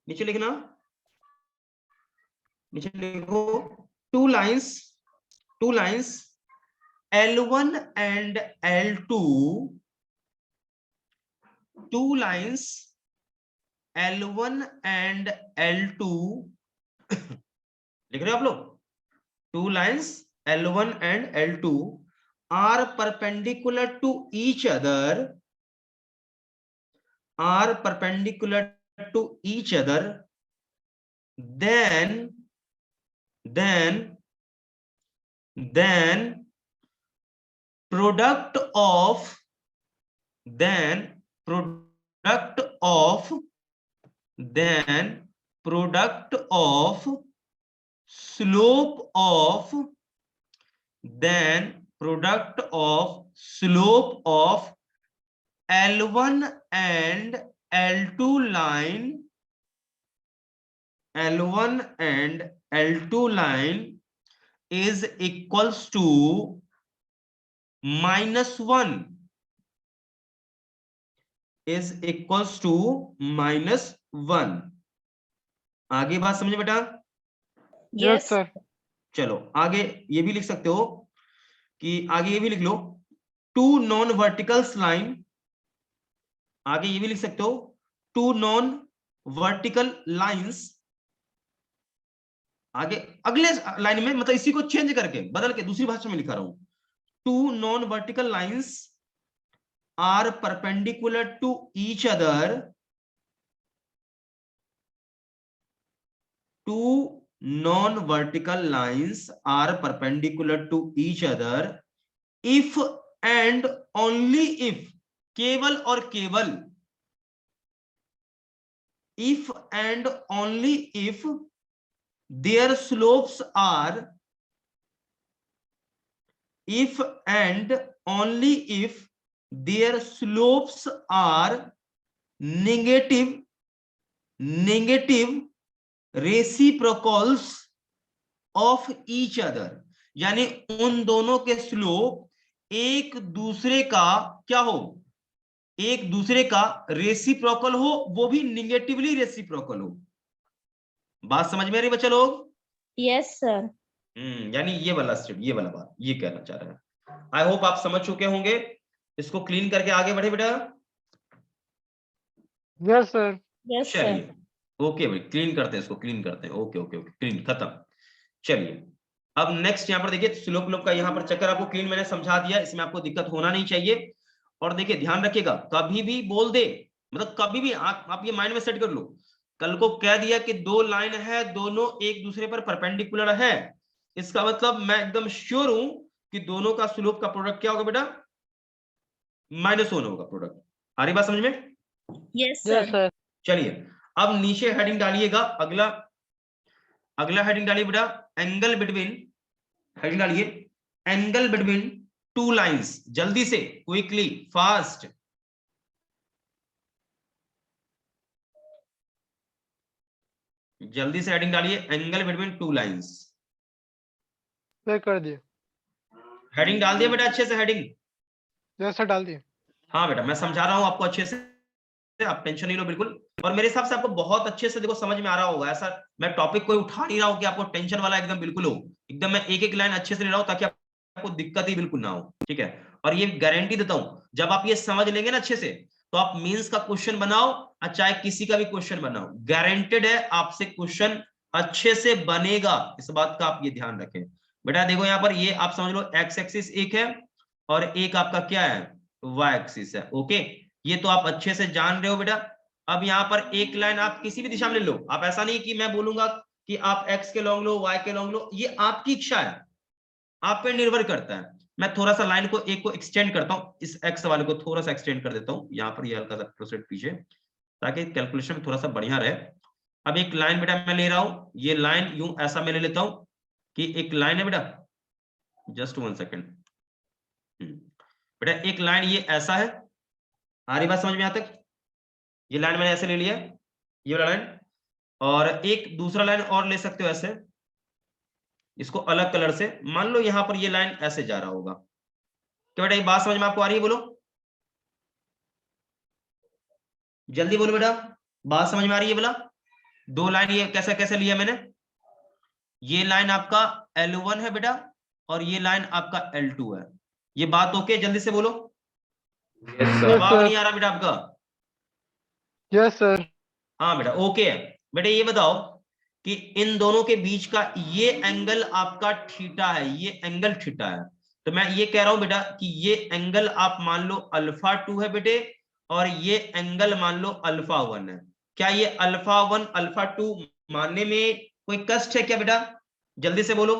नीचे लिखना, नीचे लिखो, two lines, two lines L1 and L2, two lines L1 and L2 लिख रहे हो आप लोग? Two lines L1 and L2 are perpendicular to each other, are perpendicular to each other, then then product of then product of slope of then product of slope of L1 and L2 line is equals to -1 is equals to -1। आगे बात समझे बेटा? Yes sir. चलो आगे ये भी लिख सकते हो कि आगे ये भी लिख लो 2 नॉन वर्टिकल्स लाइन। आगे ये भी लिख सकते हो 2 नॉन वर्टिकल लाइंस। आगे अगले लाइन में मतलब इसी को चेंज करके बदल के दूसरी भाषा में लिखा रहा हूं 2 non vertical lines are perpendicular to each other 2 non-vertical lines are perpendicular to each other if and only if केवल और केवल if and only if their slopes are if and only if their slopes are negative reciprocals of each other, यानी उन दोनों के slope एक दूसरे का क्या हो, एक दूसरे का रेसिप्रोकल हो, वो भी निगेटिवली रेसिप्रोकल हो। बात समझ में आ रही बच्चा लोग? Yes sir. यानी ये वाला स्टेप, ये वाला बात ये कहना चाह रहा है। आई होप आप समझ चुके होंगे। इसको क्लीन करके आगे बढ़े बेटा। Yes sir. Yes sir. चलिए ओके भाई, क्लीन करते हैं इसको, क्लीन करते हैं। ओके ओके ओके, क्लीन खत्म। चलिए अब नेक्स्ट यहाँ पर देखिए स्लोप लोप का यहाँ पर चक्कर आपको क्लीन मैंने समझा दिया, इसमें आपको दिक्कत होना नहीं चाहिए। और देखिए ध्यान रखिएगा, कभी भी बोल दे, मतलब कभी भी आप ये माइंड में सेट कर लो, कल को कह दिया कि 2 लाइन है, दोनों एक दूसरे पर परपेंडिकुलर है, इसका मतलब मैं एकदम श्योर हूं कि दोनों का स्लोप का प्रोडक्ट क्या होगा बेटा, -1 होगा प्रोडक्ट। आ रही बात समझ में? Yes sir. चलिए अब नीचे हेडिंग डालिएगा, अगला हेडिंग डालिए बेटा, एंगल बिटवीन, हेडिंग डालिए एंगल बिटवीन 2 लाइंस। जल्दी से, क्विकली, फास्ट। जल्दी से हेडिंग डालिए एंगल बिटवीन 2 लाइंस। कर दिए। हेडिंग डाल दिया बेटा अच्छे से हेडिंग? यस सर डाल दिए। हाँ बेटा मैं समझा रहा हूं आपको अच्छे से, आप टेंशन नहीं लो बिल्कुल। और मेरे हिसाब से आपको बहुत अच्छे से देखो समझ में आ रहा होगा। ऐसा मैं टॉपिक कोई उठा नहीं रहा हूं कि आपको टेंशन वाला एकदम बिल्कुल हो, एकदम मैं एक एक लाइन अच्छे से ले रहा हूं ताकि आपको दिक्कत ही बिल्कुल ना हो, ठीक है। और ये गारंटी देता हूं जब आप ये समझ लेंगे ना अच्छे से, तो आप मींस का क्वेश्चन बनाओ और चाहे किसी का भी क्वेश्चन बनाओ, गारंटेड है आपसे क्वेश्चन अच्छे से बनेगा। इस बात का आप ये ध्यान रखें बेटा। देखो यहाँ पर ये आप समझ लो एक्स एक्सिस एक है और एक आपका क्या है, वाई एक्सिस है। ओके, ये तो आप अच्छे से जान रहे हो बेटा। अब यहाँ पर एक लाइन आप किसी भी दिशा में ले लो, आप ऐसा नहीं कि मैं बोलूंगा कि आप एक्स के लॉन्ग लो, वाई के लॉन्ग लो, ये आपकी इच्छा है, आप पे निर्भर करता है। मैं थोड़ा सा लाइन को एक को एक्सटेंड करता हूं, इस एक्स वाले को थोड़ा सा एक्सटेंड कर देता हूं, यहाँ पर ये हल्का सा प्रोसेड पीछे, ताकि कैलकुलेशन थोड़ा सा बढ़िया रहे। अब एक लाइन बेटा मैं ले रहा हूं, ये लाइन यूं ऐसा मैं ले लेता हूं कि एक लाइन है बेटा, जस्ट 1 सेकेंड बेटा, एक लाइन ये ऐसा है, आ रही बात समझ में यहाँ तक? ये लाइन मैंने ऐसे ले लिया, ये वाला लाइन, और एक दूसरा लाइन और ले सकते हो ऐसे, इसको अलग कलर से। मान लो यहां पर ये लाइन ऐसे जा रहा होगा, क्या बेटा ये बात समझ में आपको आ रही है? बोलो जल्दी बोलो बेटा, बात समझ में आ रही है? बोला 2 लाइन ये कैसे कैसे लिया मैंने, ये लाइन आपका L1 है बेटा और ये लाइन आपका L2 है। ये बात ओके? जल्दी से बोलो। जवाब नहीं आ रहा बेटा आपका? Yes sir. हाँ बेटा ओके है। बेटा ये बताओ कि इन दोनों के बीच का ये एंगल आपका थीटा है, ये एंगल थीटा है। तो मैं ये कह रहा हूं बेटा कि ये एंगल आप मान लो α2 है बेटे, और ये एंगल मान लो α1 है। क्या ये α1 α2 मानने में कोई कष्ट है क्या बेटा? जल्दी से बोलो।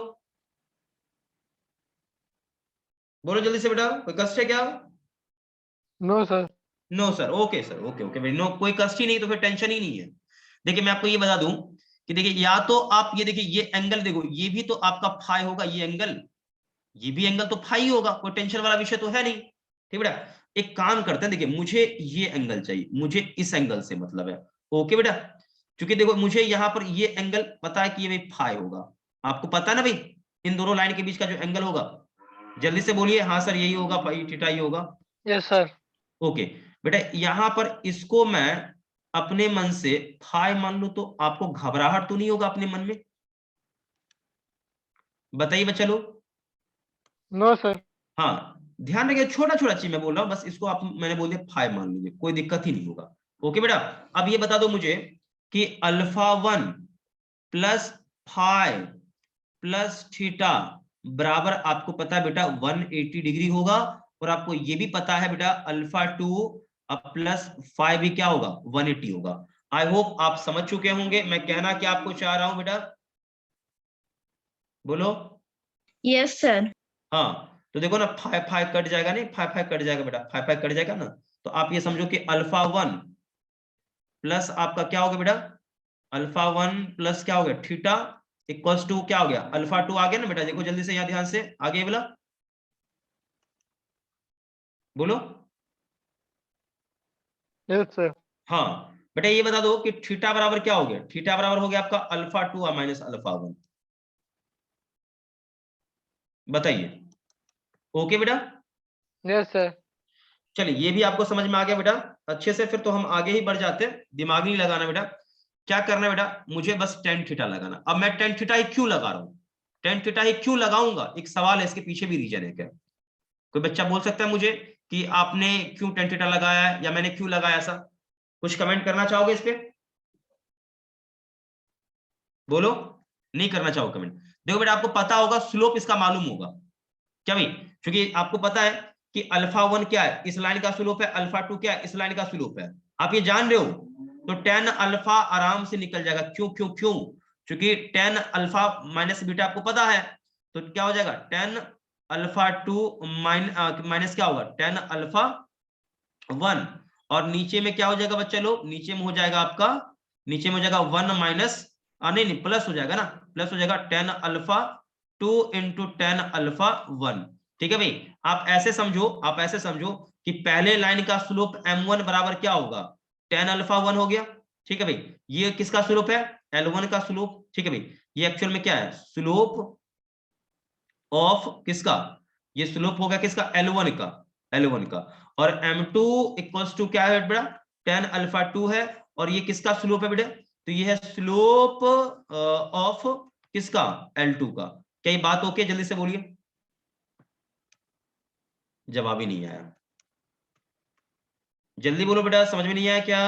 बोलो जल्दी से बेटा, कोई कष्ट है क्या? No sir. No sir, okay sir, okay okay भाई, नो कोई कष्ट ही नहीं तो फिर टेंशन ही नहीं है। देखिए मैं आपको ये बता दूं कि देखिए या तो आप ये देखिए ये एंगल देखो, ये भी तो आपका फाई होगा, ये एंगल, ये भी एंगल तो फाई होगा, कोई टेंशन वाला विषय तो है नहीं। ठीक बेटा, एक काम करते हैं, देखिए मुझे ये एंगल चाहिए, मुझे इस एंगल से मतलब है। ओके बेटा, क्योंकि देखो मुझे यहाँ पर ये एंगल पता है कि ये भाई फाई होगा, आपको पता है ना भाई इन दोनों लाइन के बीच का जो एंगल होगा। जल्दी से बोलिए, हाँ सर यही होगा, फाई थीटा ही होगा। Yes sir. ओके बेटा, यहां पर इसको मैं अपने मन से फाई मान लू तो आपको घबराहट तो नहीं होगा अपने मन में? बताइए बच्चा लोग। No sir. हाँ, ध्यान रखिए, छोटा छोटा चीज मैं बोल रहा हूँ, बस इसको आप मैंने बोल दिया फाई मान लीजिए, कोई दिक्कत ही नहीं होगा। ओके बेटा, अब ये बता दो मुझे कि alpha 1 plus phi plus theta बराबर आपको पता है बेटा 180 डिग्री होगा, और आपको ये भी पता है बेटा अल्फा 2 प्लस फाइव भी क्या होगा 180 होगा। आई होप आप समझ चुके होंगे मैं कहना क्या आपको चाह रहा हूं बेटा, बोलो। Yes sir. हाँ तो देखो ना, फाइव फाइव कट जाएगा, नहीं फाइव फाइव कट जाएगा बेटा, फाइव फाइव कट जाएगा ना, तो आप ये समझो कि अल्फा 1 प्लस आपका क्या हो गया बेटा, अल्फा 1 प्लस क्या हो गया थीटा इक्वल्स टू क्या हो गया अल्फा 2 आ गया ना बेटा, देखो जल्दी से यहाँ ध्यान से आगे बोला, बोलो। Yes sir. हाँ बेटा, ये बता दो कि थीटा बराबर क्या हो गया, थीटा बराबर हो गया आपका अल्फा 2 माइनस अल्फा 1। बताइए, ओके बेटा। Yes sir. चलिए ये भी आपको समझ में आ गया बेटा अच्छे से, फिर तो हम आगे ही बढ़ जाते हैं, दिमाग नहीं लगाना बेटा। क्या करना है बेटा, मुझे बस टेन थीटा लगाना। अब मैं टेन थीटा ही क्यों लगा रहा हूं, टेन थीटा ही क्यों लगाऊंगा, एक सवाल है, इसके पीछे भी रीजन है क्या? कोई बच्चा बोल सकता है मुझे कि आपने क्यों टेन थीटा लगाया है या मैंने क्यों लगाया, ऐसा कुछ कमेंट करना चाहोगे इस पे? बोलो, नहीं करना चाहो कमेंट। देखो बेटा, आपको पता होगा स्लोप इसका मालूम होगा क्या भाई, क्योंकि आपको पता है कि अल्फा 1 क्या है, इस लाइन का स्लोप है, अल्फा 2 क्या है, इस लाइन का स्लोप है, आप ये जान रहे हो, तो टेन अल्फा आराम से निकल जाएगा। क्यों क्यों क्यों? क्योंकि टेन अल्फा माइनस बीटा आपको पता है, तो क्या हो जाएगा टेन अल्फा 2 माइनस क्या होगा टेन अल्फा 1, और नीचे में क्या हो जाएगा बच्चा लोग, नीचे में हो जाएगा आपका, नीचे में हो जाएगा 1 माइनस, नहीं नहीं प्लस हो जाएगा ना, प्लस हो जाएगा tan alpha 2 into tan alpha 1। ठीक है भाई, आप ऐसे समझो, आप ऐसे समझो कि पहले लाइन का स्लोप m1 बराबर क्या होगा टेन अल्फा 1 हो गया। ठीक है भाई, ये किसका स्लोप है L1 का स्लोप। ठीक है भाई, ये एक्चुअल में क्या है स्लोप ऑफ किसका, ये स्लोप हो गया किसका L1 का, L1 का, और m2 इक्वल्स टू क्या है बेटा टेन अल्फा 2 है, और ये किसका स्लोप है बेटा, तो ये है स्लोप ऑफ किसका L2 का। क्या ये बात ओके, जल्दी से बोलिए, जवाब ही नहीं आया, जल्दी बोलो बेटा, समझ में नहीं आया क्या?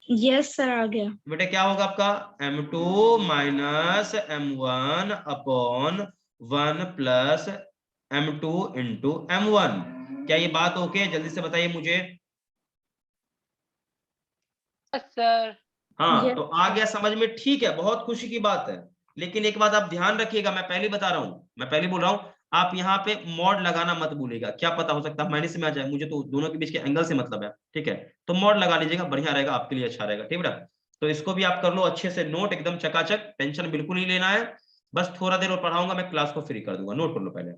यस सर, आ गया। बेटा क्या होगा आपका m2 minus m1 upon 1 plus m2 into m1। क्या ये बात ओके, जल्दी से बताइए मुझे। Yes sir. हाँ यस तो आ गया समझ में, ठीक है, बहुत खुशी की बात है। लेकिन एक बात आप ध्यान रखिएगा, मैं पहले बता रहा हूं, मैं पहले बोल रहा हूं, आप यहाँ पे मॉड लगाना मत भूलिएगा, क्या पता हो सकता है माइनस में आ जाए, मुझे तो दोनों के बीच के एंगल से मतलब है। ठीक है, तो मॉड लगा लीजिएगा, बढ़िया रहेगा आपके लिए, अच्छा रहेगा। ठीक है बेटा, तो इसको भी आप कर लो अच्छे से नोट, एकदम चकाचक, टेंशन बिल्कुल नहीं लेना है। बस थोड़ा देर और पढ़ाऊंगा मैं, क्लास को फ्री कर दूंगा, नोट कर लो पहले।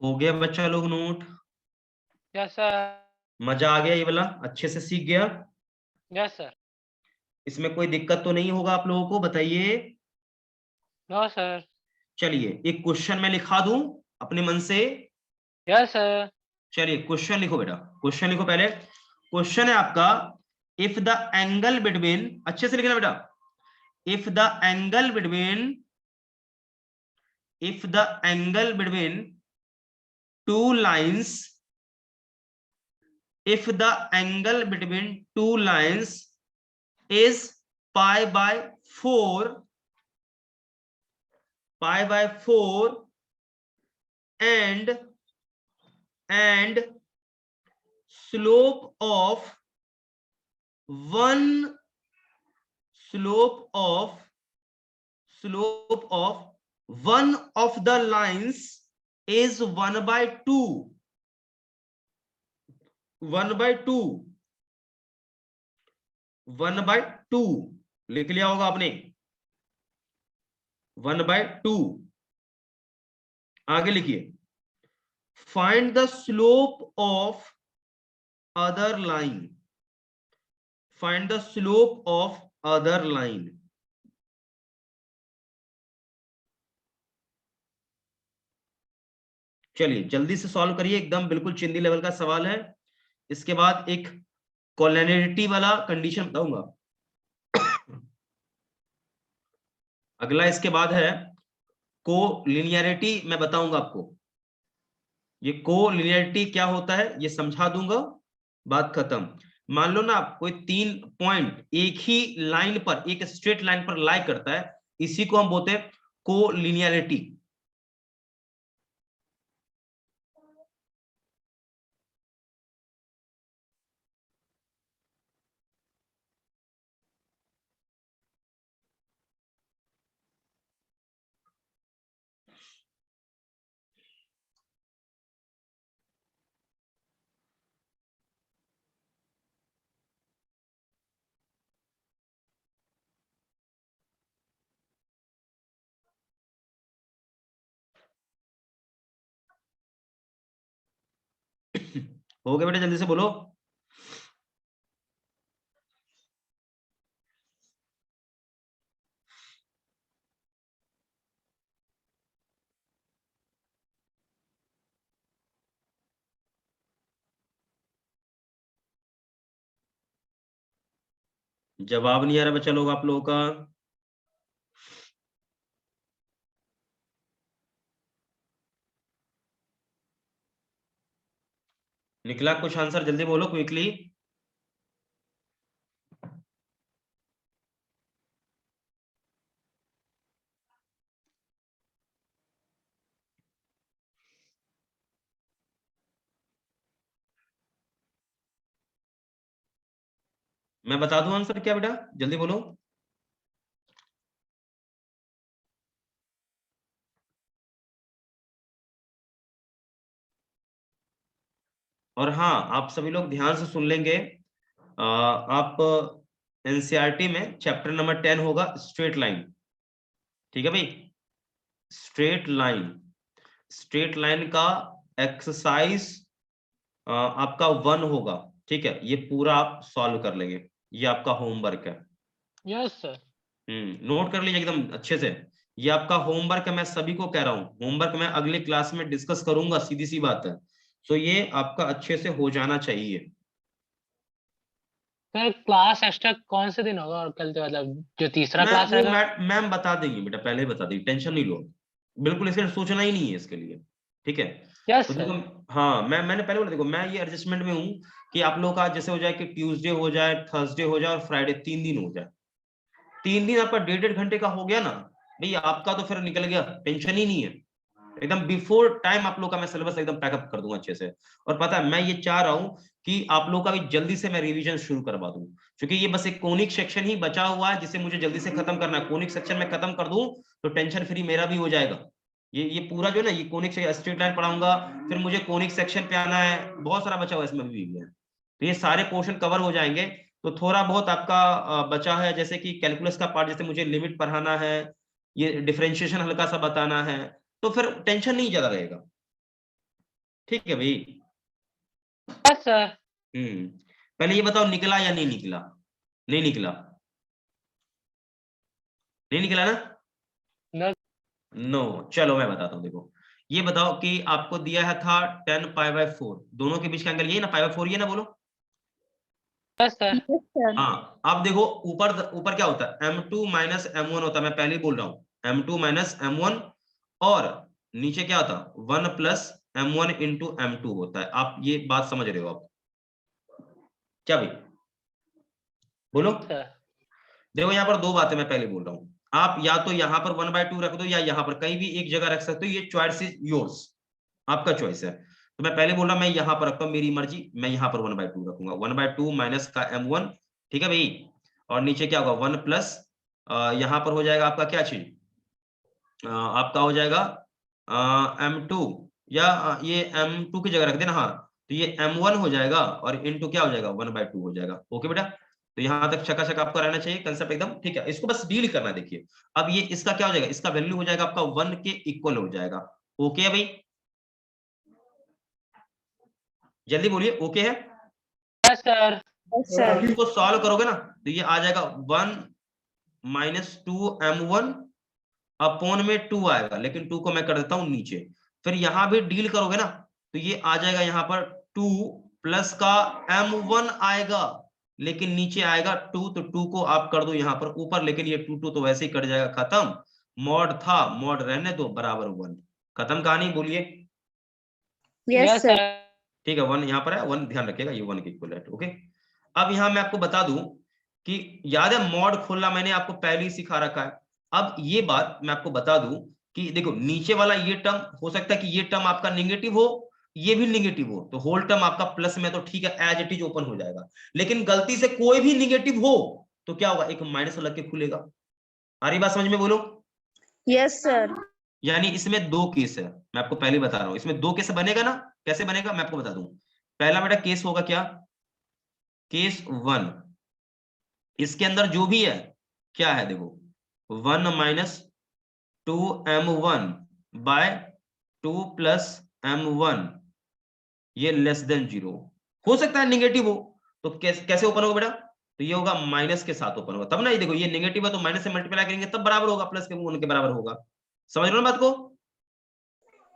हो गया बच्चा लोग नोट? Yes sir. मजा आ गया ये वाला, अच्छे से सीख गया? Yes sir. इसमें कोई दिक्कत तो नहीं होगा आप लोगों को, बताइए? No sir. चलिए एक क्वेश्चन मैं लिखा दूं अपने मन से। Yes sir. चलिए क्वेश्चन लिखो बेटा, क्वेश्चन लिखो पहले। क्वेश्चन है आपका, इफ द एंगल बिटवीन, अच्छे से लिखना बेटा, if the angle between, if the angle between two lines, if the angle between two lines is pi by 4, pi by 4 and slope of one, slope of one of the lines is 1 by 2, 1 by 2, 1 by 2 लिख लिया होगा आपने, 1 by 2। आगे लिखिए, find the slope of other line, find the slope of other line. चलिए जल्दी से solve करिए, एकदम बिल्कुल चिंदी लेवल का सवाल है। इसके बाद एक कोलिनियरिटी वाला कंडीशन बताऊंगा। अगला इसके बाद है कोलिनियरिटी, मैं बताऊंगा आपको ये कोलिनियरिटी क्या होता है, ये समझा दूंगा, बात खत्म। मान लो ना आप कोई 3 पॉइंट एक ही लाइन पर, एक स्ट्रेट लाइन पर लाई करता है, इसी को हम बोलते हैं कोलिनियरिटी। हो गया बेटा, जल्दी से बोलो। जवाब नहीं आ रहा बच्चा लोग आप लोगों का। निकला कुछ आंसर? जल्दी बोलो क्विकली। मैं बता दूं आंसर क्या बेटा, जल्दी बोलो। और हाँ, आप सभी लोग ध्यान से सुन लेंगे। आप एनसीईआरटी में चैप्टर नंबर 10 होगा स्ट्रेट लाइन, ठीक है भाई? स्ट्रेट लाइन, स्ट्रेट लाइन का एक्सरसाइज आपका 1 होगा, ठीक है? ये पूरा आप सॉल्व कर लेंगे, ये आपका होमवर्क है। Yes sir. नोट कर लीजिए एकदम अच्छे से, ये आपका होमवर्क है, मैं सभी को कह रहा हूँ। होमवर्क मैं अगले क्लास में डिस्कस करूंगा, सीधी सी बात है। तो ये आपका अच्छे से हो जाना चाहिए। सर क्लास एक्स्ट्रा कौन से दिन होगा और कल से, मतलब जो तीसरा क्लास वो रहेगा? मैम बता देंगी बेटा, पहले ही बता देंगी, टेंशन नहीं लो, बिल्कुल इसके लिए सोचना ही नहीं है इसके लिए, ठीक है? यस तो देखो, सर। हाँ मैंने पहले बोला, देखो मैं ये एडजस्टमेंट में हूँ कि आप लोगों का जैसे हो जाए कि ट्यूसडे हो जाए, थर्सडे हो जाए और फ्राइडे, 3 दिन हो जाए। 3 दिन आपका 1.5 घंटे का हो गया ना भैया, आपका तो फिर निकल गया, टेंशन ही नहीं है। एकदम बिफोर टाइम आप लोग का मैं सिलेबस एकदम पैकअप कर दूंगा अच्छे से। और पता है मैं ये चाह रहा हूँ कि आप लोग का भी जल्दी से मैं रिवीजन शुरू करवा दूं, क्योंकि ये बस एक कोनिक सेक्शन ही बचा हुआ है जिसे मुझे जल्दी से खत्म करना है। कोनिक सेक्शन में खत्म कर दूं तो टेंशन फ्री मेरा भी हो जाएगा। ये पूरा जो है ना, ये कोनिक स्ट्रेट लाइन पढ़ाऊंगा, फिर मुझे कोनिक सेक्शन पे आना है, बहुत सारा बचा हुआ है इसमें भी है। तो ये सारे पोर्शन कवर हो जाएंगे। तो थोड़ा बहुत आपका बचा है, जैसे कि कैलकुलस का पार्ट, जैसे मुझे लिमिट पढ़ाना है, ये डिफरेंशिएशन हल्का सा बताना है, तो फिर टेंशन नहीं ज्यादा रहेगा। ठीक है भाई? Yes sir. पहले ये बताओ निकला या नहीं निकला? नहीं निकला, नहीं निकला ना? नो। चलो मैं बताता हूँ, देखो ये बताओ कि आपको दिया है था 10 π/4, दोनों के बीच का एंगल ये ना π/4, ये ना बोलो। Yes sir. Yes, sir. हाँ, अब देखो ऊपर ऊपर क्या होता है, m2 माइनस m1 होता है, मैं पहले ही बोल रहा हूँ, m2 माइनस m1, और नीचे क्या होता है 1 प्लस m1 इंटू m2 होता है। आप ये बात समझ रहे हो आप? क्या भाई बोलो? देखो यहाँ पर दो बातें मैं पहले बोल रहा हूँ, आप या तो यहाँ पर 1/2 रख दो या यहाँ पर कहीं भी एक जगह रख सकते हो, ये चॉइस इज योर्स, आपका चॉइस है। तो मैं पहले बोल रहा हूँ मैं यहाँ पर रखता हूँ, मेरी मर्जी, मैं यहाँ पर 1/2 रखूंगा, 1/2 माइनस का m1, ठीक है भाई, और नीचे क्या होगा 1 प्लस यहाँ पर हो जाएगा आपका क्या चीज, आपका हो जाएगा m2, या ये m2 की जगह रख देना, हाँ, तो ये m1 हो जाएगा और इनटू क्या हो जाएगा 1/2 हो जाएगा। ओके बेटा, तो यहाँ तक चकाचक आपका रहना चाहिए कंसेप्ट एकदम ठीक है, इसको बस डील करना। देखिए अब ये इसका क्या हो जाएगा, इसका वैल्यू हो जाएगा आपका 1 के इक्वल हो जाएगा। ओके है भाई? जल्दी बोलिए, ओके है? Yes sir. Yes, sir. अब इसको सॉल्व करोगे ना तो ये आ जाएगा 1 माइनस 2m1 अपॉन में 2 आएगा, लेकिन 2 को मैं कर देता हूं नीचे, फिर यहां भी डील करोगे ना तो ये आ जाएगा यहाँ पर 2 प्लस का m1 आएगा, लेकिन नीचे आएगा 2, तो 2 को आप कर दो यहाँ पर ऊपर, लेकिन ये 2 तो वैसे ही कट जाएगा, खत्म। मॉड था, मॉड रहने दो, बराबर 1, खत्म कहानी। बोलिए Yes, यस sir. सर। ठीक है, 1 यहाँ पर है, 1 ध्यान रखिएगा, ये 1 के इक्वल है। ओके, अब यहाँ मैं आपको बता दूं कि याद है मॉड खोलना मैंने आपको पहले ही सिखा रखा है। अब ये बात मैं आपको बता दूं कि देखो नीचे वाला ये टर्म हो सकता है कि ये टर्म आपका निगेटिव हो, ये भी निगेटिव हो, तो होल टर्म आपका प्लस में, तो ठीक है एज इट इज ओपन हो जाएगा, लेकिन गलती से कोई भी निगेटिव हो तो क्या होगा, एक माइनस लग के खुलेगा। आ रही बात समझ में? बोलो। Yes, sir. यानी इसमें दो केस है, मैं आपको पहले बता रहा हूं, इसमें दो केस बनेगा ना, कैसे बनेगा मैं आपको बता दूं। पहला बेटा केस होगा क्या, केस 1, इसके अंदर जो भी है क्या है देखो, 1 minus 2m1 bye 2 plus m1, ये लेस देन 0, हो सकता है निगेटिव हो, तो कैसे ओपन होगा बेटा, तो ये होगा माइनस के साथ ओपन होगा, तब ना, ये देखो ये नेगेटिव है तो माइनस से मल्टीप्लाई करेंगे तब बराबर होगा, प्लस के उनके बराबर होगा। समझ रहे हो ना बात को?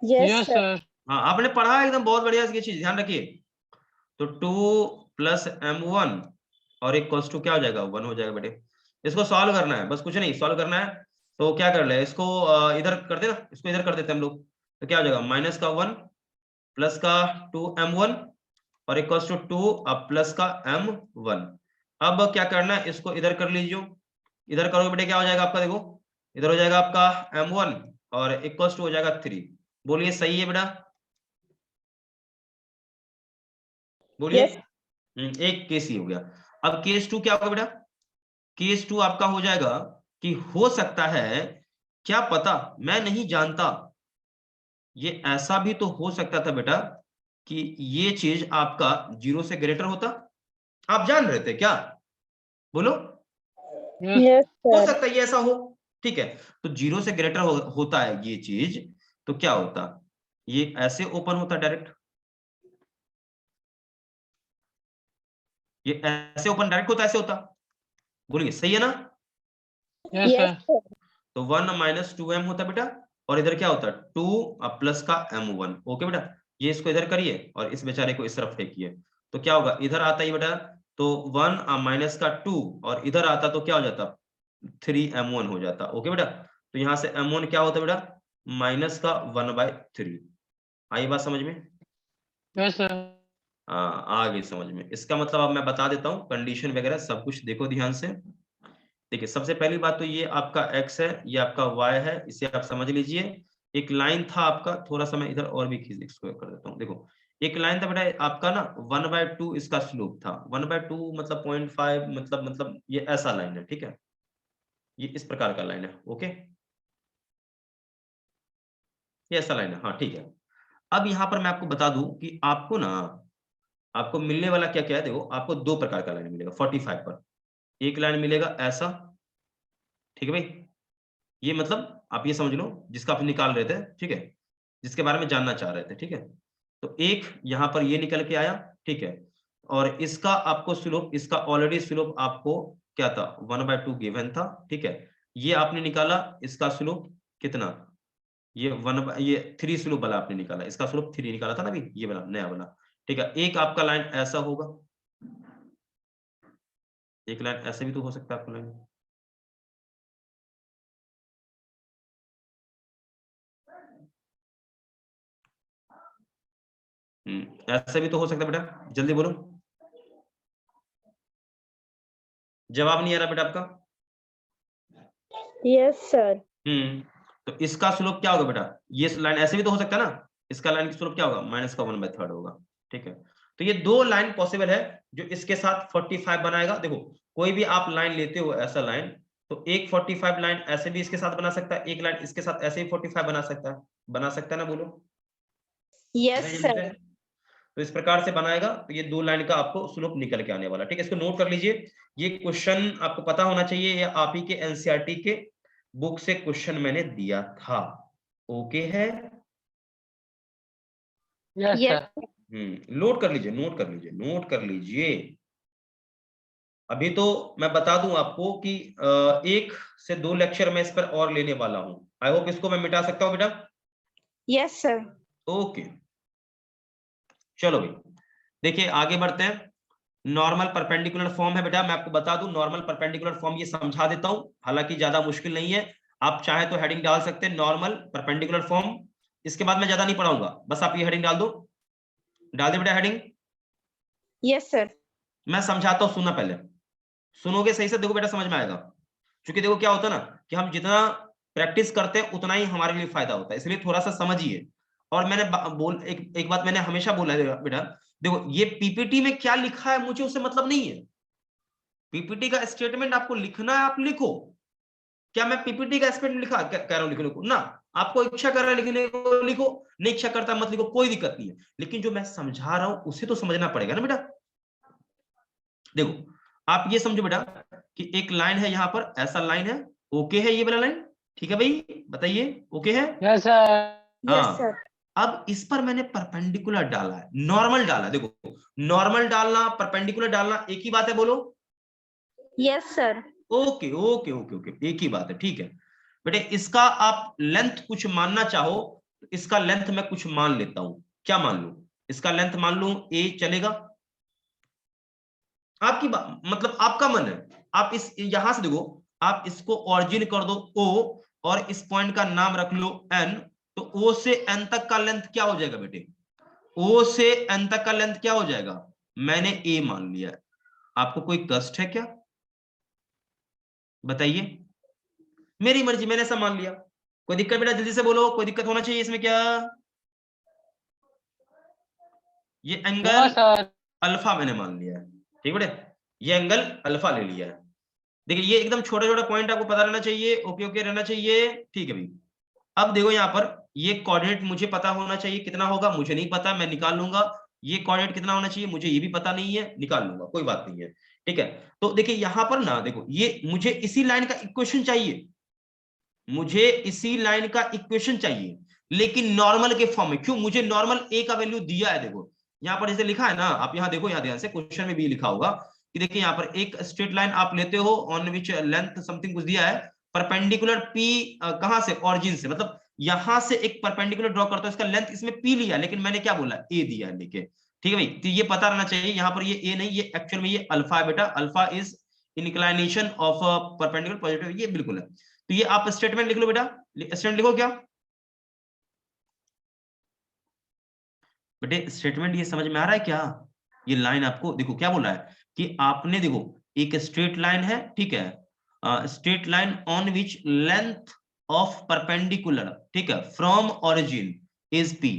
Yes, yes sir. सर। हाँ आपने पढ़ा है एकदम, बहुत बढ़िया, ये चीज ध्यान रखिए। तो 2 प्लस m1 और एक कॉस 2 क्या हो जाएगा 1 हो जाएगा बेटे। इसको सॉल्व करना है, बस कुछ नहीं, सॉल्व करना है तो क्या कर ले, इसको इधर कर देना, इसको इधर कर देते हैं हम लोग, तो क्या हो जाएगा माइनस का 1 प्लस का 2m1 और एक कॉस 2 अब प्लस का m1। अब क्या करना है, इसको इधर कर लीजिए, इधर करोगे बेटे क्या हो जाएगा आपका, देखो इधर हो जाएगा आपका m1 और एक कॉस 2 हो जाएगा 3। बोलिए सही है बेटा? बोलिए। Yes. एक केस ही हो गया। अब केस 2 क्या होगा बेटा, केस 2 आपका हो जाएगा कि हो सकता है, क्या पता, मैं नहीं जानता, ये ऐसा भी तो हो सकता था बेटा कि ये चीज आपका 0 से ग्रेटर होता, आप जान रहे थे क्या? बोलो। Yes, हो sir. सकता है ये ऐसा हो, ठीक है, तो 0 से ग्रेटर होता है ये चीज, तो क्या होता, ये ऐसे ओपन होता डायरेक्ट, ये ऐसे ओपन डायरेक्ट होता, ऐसे होता, बोलिए सही है ना? Yes Yes, sir. sir. तो 1 माइनस 2m होता बेटा, और इधर क्या होता 2 प्लस का m1। ओके बेटा, ये इसको इधर करिए और इस बेचारे को इस तरफ फेंकिए, तो क्या होगा, इधर आता है बेटा तो 1 माइनस का 2, और इधर आता तो क्या हो जाता 3m1 हो जाता। ओके बेटा, तो यहाँ से m1 क्या होता बेटा, माइनस का 1/3। आई बात समझ में? Yes sir. हाँ आ गई समझ में। इसका मतलब अब मैं बता देता हूँ कंडीशन वगैरह सब कुछ, देखो ध्यान से। देखिए सबसे पहली बात तो ये आपका x है, ये आपका y है, इसे आप समझ लीजिए। एक लाइन था आपका, थोड़ा सा मैं इधर और भी खींच इसको कर देता हूँ। देखो एक लाइन था बेटा आपका ना 1/2 इसका स्लोप था, 1/2 मतलब 0.5, मतलब ये ऐसा लाइन है, ठीक है, ये इस प्रकार का लाइन है। ओके, ये ऐसा लाइन है, हाँ ठीक है। अब यहाँ पर मैं आपको बता दूं कि आपको ना, आपको मिलने वाला क्या क्या है, देखो आपको दो प्रकार का लाइन मिलेगा 45 पर। एक लाइन मिलेगा ऐसा, ठीक है भाई, ये मतलब आप ये समझ लो जिसका आप निकाल रहे थे, ठीक है, जिसके बारे में जानना चाह रहे थे, ठीक है, तो एक यहाँ पर ये निकल के आया, ठीक है, और इसका आपको स्लोप, इसका ऑलरेडी स्लोप आपको क्या था 1/2 गिवन था, ठीक है, ये आपने निकाला, इसका स्लोप कितना, ये 3 स्लोप वाला आपने निकाला, इसका स्लोप 3 निकाला था ना अभी, ये वाला नया वाला, ठीक है। एक आपका लाइन ऐसा होगा, एक लाइन ऐसे भी तो हो सकता है आपका लाइन, ऐसा भी तो हो सकता है बेटा, जल्दी बोलो, जवाब नहीं आ रहा बेटा आपका। Yes sir. तो इसका स्लोप क्या होगा बेटा, ये लाइन ऐसे भी तो हो सकता है ना, इसका लाइन की स्लोप क्या होगा -1/3 होगा, ठीक है। तो ये दो लाइन पॉसिबल है जो इसके साथ 45 बनाएगा। देखो कोई भी आप लाइन लेते हो ऐसा लाइन, तो एक 45 लाइन ऐसे भी इसके साथ बना सकता है, एक लाइन इसके साथ ऐसे ही 45 बना सकता है ना, बोलो यस सर। तो इस प्रकार से बनाएगा, तो ये दो लाइन का आपको स्लोप निकल के आने वाला, ठीक है। इसको नोट कर लीजिए, ये क्वेश्चन आपको पता होना चाहिए, या आप ही के एनसीईआरटी के बुक से क्वेश्चन मैंने दिया था, ओके है। Yes sir. नोट कर लीजिए, नोट कर लीजिए, नोट कर लीजिए। अभी तो मैं बता दूं आपको कि 1 से 2 लेक्चर मैं इस पर और लेने वाला हूं। आई होप इसको मैं मिटा सकता हूं बेटा। Yes sir. ओके चलो भाई, देखिए आगे बढ़ते हैं। नॉर्मल परपेंडिकुलर फॉर्म है बेटा, मैं आपको बता दूं नॉर्मल परपेंडिकुलर फॉर्म ये समझा देता हूं, हालांकि ज्यादा मुश्किल नहीं है, आप चाहे तो हेडिंग डाल सकते हैं नॉर्मल परपेंडिकुलर फॉर्म, इसके बाद मैं ज्यादा नहीं पढ़ाऊंगा, बस आप ये हेडिंग डाल दो, डाल दे बेटा हेडिंग। Yes sir. मैं समझाता हूं, सुनना पहले, सुनोगे सही से, देखो बेटा समझ में आएगा, क्योंकि देखो क्या होता है ना कि हम जितना प्रैक्टिस करते हैं उतना ही हमारे लिए फायदा होता है, इसलिए थोड़ा सा समझिए। और मैंने एक बात मैंने हमेशा बोला है बेटा, देखो ये पीपीटी में क्या लिखा है मुझे उससे मतलब नहीं है, पीपीटी का स्टेटमेंट आपको लिखना है, आप लिखो। क्या मैं पीपीटी का स्टेटमेंट लिखा कह रहा हूं लिखने को ना, आपको इच्छा कर रहा है लिखने को लिखो, नहीं इच्छा करता मत लिखो, कोई दिक्कत नहीं है, लेकिन जो मैं समझा रहा हूं उसे तो समझना पड़ेगा ना बेटा। देखो आप ये समझो बेटा कि एक लाइन है यहाँ पर, ऐसा लाइन है, ओके है ये वाला लाइन, ठीक है भाई बताइए, ओके है। Yes sir. यस हाँ, सर। अब इस पर मैंने परपेंडिकुलर डाला है, नॉर्मल डाला, देखो नॉर्मल डालना परपेंडिकुलर डालना एक ही बात है, बोलो yes sir. Okay okay okay okay, एक ही बात है, ठीक है बेटे। इसका आप लेंथ कुछ मानना चाहो तो इसका लेंथ मैं कुछ मान लेता हूं, क्या मान लूं, इसका लेंथ मान लूं ए, चलेगा? आपकी मतलब आपका मन है, आप इस यहां से देखो, आप इसको ऑरिजिन कर दो ओ, और इस पॉइंट का नाम रख लो एन, तो ओ से एन तक का लेंथ क्या हो जाएगा बेटे, ओ से एन तक का लेंथ क्या हो जाएगा, मैंने ए मान लिया। आपको कोई कष्ट है क्या, बताइए, मेरी मर्जी, मैंने ऐसा मान लिया, कोई दिक्कत बेटा, जल्दी से बोलो, कोई दिक्कत होना चाहिए इसमें क्या, ये एंगल सर। अल्फा मैंने मान लिया है, ठीक बेटे, ये एंगल अल्फा ले लिया है। देखिए ये एकदम छोटा छोटा पॉइंट आपको पता रहना चाहिए, ओके ओके रहना चाहिए, ठीक है भाई। अब देखो यहाँ पर ये कोऑर्डिनेट मुझे पता होना चाहिए, कितना होगा मुझे नहीं पता, मैं निकाल लूंगा। ये कोऑर्डिनेट कितना होना चाहिए मुझे ये भी पता नहीं है, निकाल लूंगा, कोई बात नहीं है, ठीक है। तो देखिए यहाँ पर ना, देखो ये मुझे इसी लाइन का इक्वेशन चाहिए, मुझे इसी लाइन का इक्वेशन चाहिए, लेकिन नॉर्मल के फॉर्म में। क्यों, मुझे नॉर्मल ए का वैल्यू दिया है, देखो यहाँ पर जैसे लिखा है ना, आप यहाँ देखो, यहाँ ध्यान से क्वेश्चन में भी लिखा होगा कि देखिए यहाँ पर एक स्ट्रेट लाइन आप लेते हो ऑन विच लेंथ समथिंग कुछ दिया है, परपेंडिकुलर पी कहां से, ऑरिजिन से, मतलब यहां से एक परपेंडिकुलर ड्रॉ करता है, इसका लेंथ इसमें पी लिया, लेकिन मैंने क्या बोला ए दिया है लेके, ठीक है भाई। तो ये पता रहना चाहिए, यहाँ पर ये ए नहीं, ये एक्चुअल में ये अल्फा है बेटा, alpha is inclination of perpendicular positive, ये बिल्कुल है। तो ये आप स्टेटमेंट लिख लो बेटा, स्टेटमेंट लिखो क्या बेटे, स्टेटमेंट ये समझ में आ रहा है क्या, ये लाइन आपको देखो क्या बोला है कि आपने देखो एक स्ट्रेट लाइन है, ठीक है, straight line on which length of perpendicular, ठीक है, फ्रॉम ओरिजिन इज पी,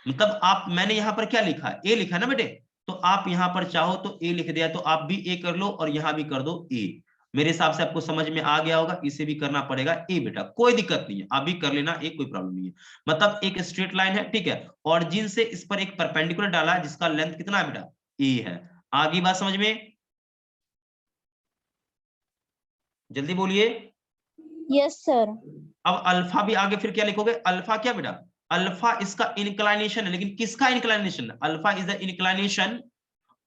मतलब आप, मैंने यहां पर क्या लिखा है, ए लिखा है ना बेटे, तो आप यहां पर चाहो तो ए लिख दिया, तो आप भी ए कर लो और यहां भी कर दो ए, मेरे हिसाब से आपको समझ में आ गया होगा, इसे भी करना पड़ेगा ए बेटा, कोई दिक्कत नहीं है, आप भी कर लेना, एक कोई प्रॉब्लम नहीं है। मतलब एक स्ट्रेट लाइन है, ठीक है, ऑरिजिन से इस पर एक परपेंडिकुलर डाला है जिसका लेंथ कितना है बेटा, ए है। आगे बात समझ में, जल्दी बोलिए। Yes sir. अब अल्फा भी आगे फिर क्या लिखोगे, अल्फा क्या बेटा, अल्फा इसका इंक्लाइनेशन है, लेकिन किसका inclination? Alpha is the inclination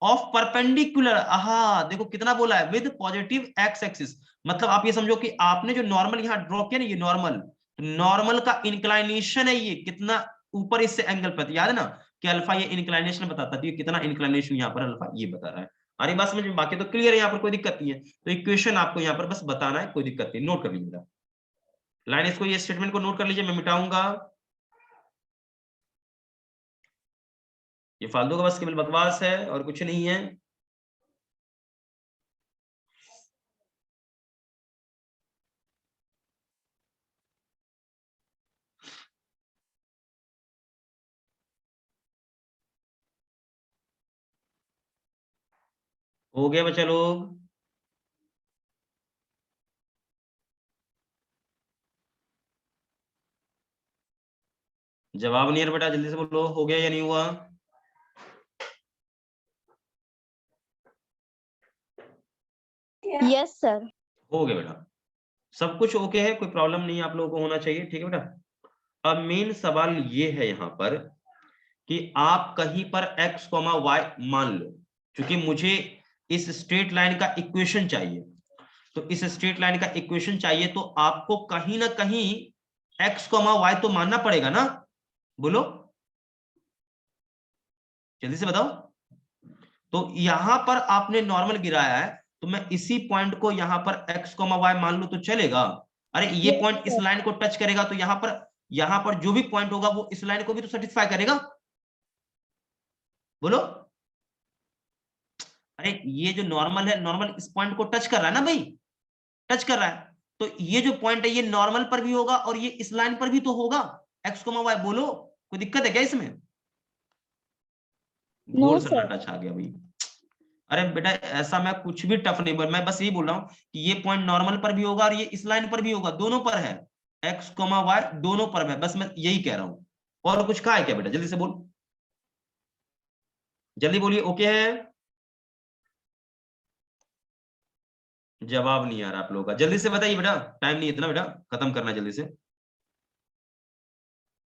of perpendicular. आहा, देखो कितना बोला है, विद पॉजिटिव एक्स एक्सिस। मतलब आप ये समझो कि आपने जो नॉर्मल यहाँ ड्रॉ किया ना, ये नॉर्मल, नॉर्मल का इंक्लाइनेशन है, ये कितना ऊपर इससे एंगल पर, याद है ना कि अल्फा ये इंक्लाइनेशन बताता है, तो ये कितना इंक्लाइनेशन यहाँ पर अल्फा ये बता रहा है। अरे बात समझ में, बाकी तो क्लियर है, यहाँ पर कोई दिक्कत नहीं है। तो इक्वेशन आपको यहाँ पर बस बताना है, कोई दिक्कत नहीं, नोट कर लीजिएगा लाइन, इसको ये स्टेटमेंट को नोट कर लीजिए, मैं मिटाऊंगा। ये फालतू का बस केवल बकवास है और कुछ नहीं है। हो गया बच्चा लोग? जवाब नहीं है बेटा, जल्दी से बोलो, हो गया या नहीं हुआ? Yes sir. हो गया बेटा, सब कुछ ओके है, कोई प्रॉब्लम नहीं आप लोगों को होना चाहिए, ठीक है बेटा। अब मेन सवाल ये है यहाँ पर कि आप कहीं पर x, y मान लो, क्योंकि मुझे इस स्ट्रेट लाइन का इक्वेशन चाहिए, तो इस स्ट्रेट लाइन का इक्वेशन चाहिए तो आपको कहीं ना कहीं x, y तो मानना पड़ेगा ना, बोलो जल्दी से बताओ। तो यहां पर आपने नॉर्मल गिराया है, तो मैं इसी पॉइंट को यहां पर x, y मान लूं तो चलेगा? अरे ये Yes, पॉइंट इस sir. लाइन को टच करेगा, तो यहां पर जो भी पॉइंट होगा वो इस लाइन को भी तो सेटिस्फाई करेगा, बोलो। अरे ये जो नॉर्मल है, नॉर्मल इस पॉइंट को टच कर रहा है ना भाई, टच कर रहा है, तो ये जो पॉइंट है ये नॉर्मल पर भी होगा और ये इस लाइन पर भी तो होगा, x, y, बोलो कोई दिक्कत है क्या इसमें? No, घोर sir. सन्नाटा छा गया भाई। अरे बेटा ऐसा मैं कुछ भी टफ नहीं बोल, मैं बस यही बोल रहा हूँ कि ये पॉइंट नॉर्मल पर भी होगा और ये इस लाइन पर भी होगा, दोनों पर है, x, y दोनों पर है, बस मैं यही कह रहा हूँ। और कुछ कहा है क्या बेटा, जल्दी से बोल, जल्दी बोलिए, ओके है? जवाब नहीं आ रहा आप लोगों का, जल्दी से बताइए बेटा, टाइम नहीं है इतना बेटा, खत्म करना जल्दी से,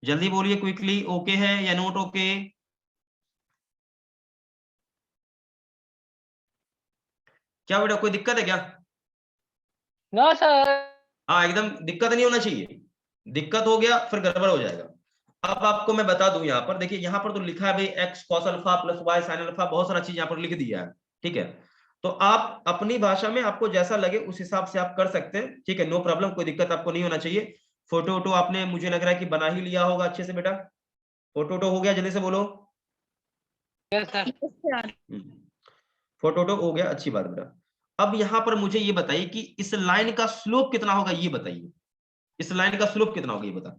जल्दी बोलिए क्विकली, ओके है या नोट ओके? क्या बेटा कोई दिक्कत है क्या? No sir. हाँ एकदम दिक्कत नहीं होना चाहिए, दिक्कत हो गया फिर गड़बड़ हो जाएगा। अब आपको मैं बता दूं, यहाँ पर देखिए, यहाँ पर तो लिखा है भाई x cos alpha plus y sin alpha, बहुत सारा चीज यहाँ पर लिख दिया है, ठीक है। तो आप अपनी भाषा में आपको जैसा लगे उस हिसाब से आप कर सकते हैं, ठीक है, नो प्रॉब्लम, कोई दिक्कत आपको नहीं होना चाहिए। फोटो वोटो आपने मुझे लग रहा है कि बना ही लिया होगा अच्छे से बेटा, फोटो वोटो हो गया, जल्दी से बोलो। Yes sir. Yes, sir. Photo वोटो हो गया, अच्छी बात बेटा। अब यहाँ पर मुझे ये बताइए कि इस लाइन का स्लोप कितना होगा, ये बताइए, इस लाइन का स्लोप कितना होगा ये बता,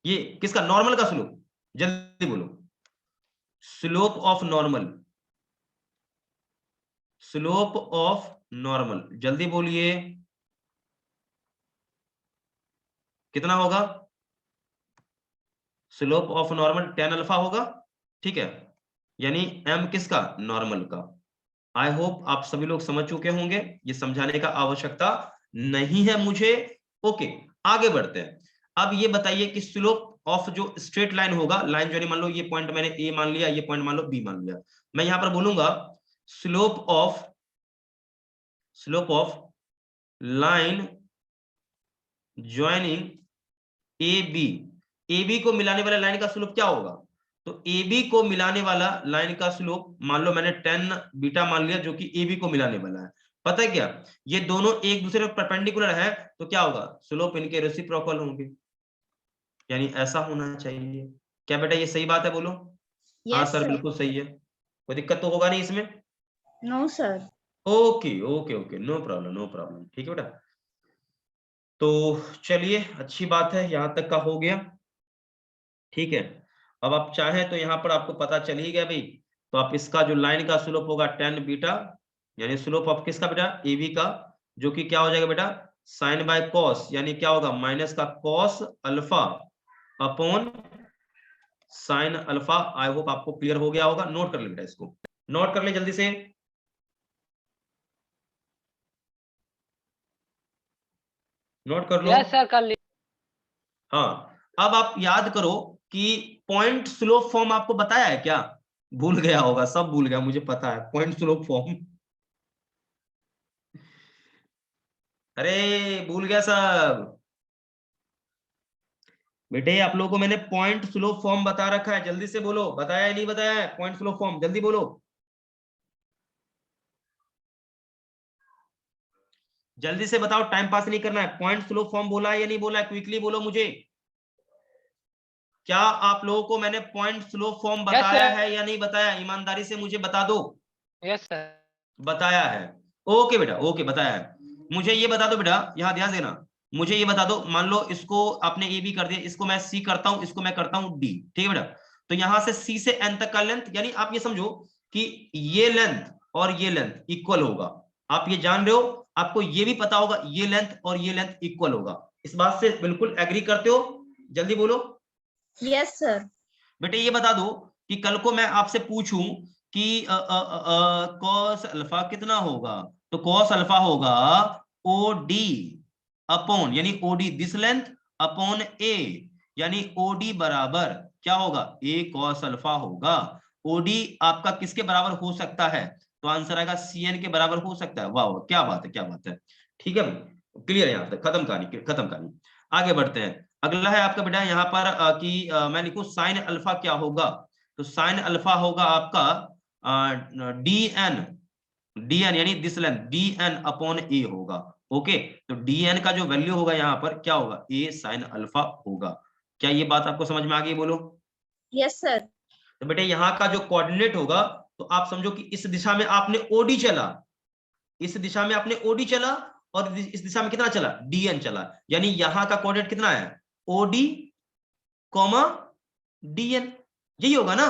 ये किसका, नॉर्मल का स्लोप, जल्दी बोलो, slope of normal, slope of normal, जल्दी बोलिए कितना होगा? Slope of normal tan alpha होगा, ठीक है, यानी m किसका, नॉर्मल का। आई होप आप सभी लोग समझ चुके होंगे, ये समझाने का आवश्यकता नहीं है मुझे। ओके, आगे बढ़ते हैं। अब ये बताइए कि स्लोप ऑफ जो स्ट्रेट लाइन होगा, लाइन जो मान लो ये पॉइंट मैंने ए मान लिया, ये पॉइंट मान लो बी मान लिया, मैं यहां पर बोलूंगा slope of line joining A B को मिलाने वाला लाइन का स्लोप क्या होगा? तो ए बी को मिलाने वाला लाइन का स्लोप, मान लो मैंने 10 बीटा मान लिया जो कि ए बी को मिलाने वाला है, पता है क्या, ये दोनों एक दूसरे पर परपेंडिकुलर है, तो क्या होगा, स्लोप इनके रेसिप्रोकल होंगे, यानी ऐसा होना चाहिए। क्या बेटा ये सही बात है, बोलो? हाँ Yes, सर sir. बिल्कुल सही है, कोई दिक्कत तो होगा नहीं इसमें? No, sir. Okay okay okay, no problem no problem, ठीक है बेटा। तो चलिए अच्छी बात है, यहां तक का हो गया, ठीक है। अब आप चाहें तो यहाँ पर आपको पता चल ही गया भाई, तो आप इसका जो लाइन का स्लोप होगा 10 बीटा, यानी स्लोप ऑफ किसका बेटा, ए बी का, जो कि क्या हो जाएगा बेटा, साइन बाय कॉस, यानी क्या होगा, माइनस का cos alpha upon sine alpha. I hope आपको क्लियर हो गया होगा, नोट कर ले बेटा, इसको नोट कर ले जल्दी से, नोट कर लो। यस सर कर ली। हाँ, अब आप याद करो कि पॉइंट स्लोप फॉर्म आपको बताया है क्या? भूल गया होगा, सब भूल गया, मुझे पता है। पॉइंट स्लोप फॉर्म, अरे भूल गया सब बेटे। आप लोगों को मैंने पॉइंट स्लोप फॉर्म बता रखा है, जल्दी से बोलो, बताया है नहीं बताया है? पॉइंट स्लोप फॉर्म जल्दी बोलो, जल्दी से बताओ, टाइम पास नहीं करना है। पॉइंट स्लोप फॉर्म बोला है या नहीं बोला है? क्विकली बोलो मुझे, क्या आप लोगों को मैंने पॉइंट स्लोप फॉर्म बताया है या नहीं बताया? ईमानदारी से मुझे बता दो। Yes sir. बताया है, ओके बेटा, ओके बताया है। मुझे ये बता दो बेटा, यहाँ ध्यान देना, मुझे ये बता दो, मान लो इसको आपने ए बी कर दिया, इसको मैं सी करता हूं, इसको मैं करता हूं डी, ठीक है बेटा? तो यहां से सी से एन तक का लेंथ, यानी आप ये समझो कि ये लेंथ और ये लेंथ इक्वल होगा। आप ये जान रहे हो, आपको ये भी पता होगा ये लेंथ और ये लेंथ इक्वल होगा। इस बात से बिल्कुल एग्री करते हो? जल्दी बोलो। Yes sir. बेटे ये बता दो कि कल को मैं आपसे पूछूं कि कॉस अल्फा कितना होगा, तो कॉस अल्फा होगा ओ डी अपॉन, यानी O D this length upon A, यानी ओ डी बराबर क्या होगा? ए कॉस अल्फा होगा। ओ डी आपका किसके बराबर हो सकता है? तो आंसर आएगा सी एन के बराबर हो सकता है। वाह क्या बात है, क्या बात है। ठीक है, क्लियर है, यहाँ तक खत्म कहानी, खत्म कहानी। आगे बढ़ते हैं। अगला है आपका बेटा यहाँ पर कि मैं लिखूं साइन अल्फा क्या होगा? तो साइन अल्फा होगा आपका डी एन, डी एन यानी this length D N upon A होगा। ओके, तो डी एन का जो वैल्यू होगा यहाँ पर क्या होगा? ए साइन अल्फा होगा। क्या ये बात आपको समझ में आ गई? बोलो। Yes sir. तो बेटे यहाँ का जो कोऑर्डिनेट होगा, तो आप समझो कि इस दिशा में आपने ओडी चला, इस दिशा में आपने ओडी चला, और इस दिशा में कितना चला? डीएन चला, यानी यहाँ का कोऑर्डिनेट कितना है? ओडी कॉमा डीएन, यही होगा ना?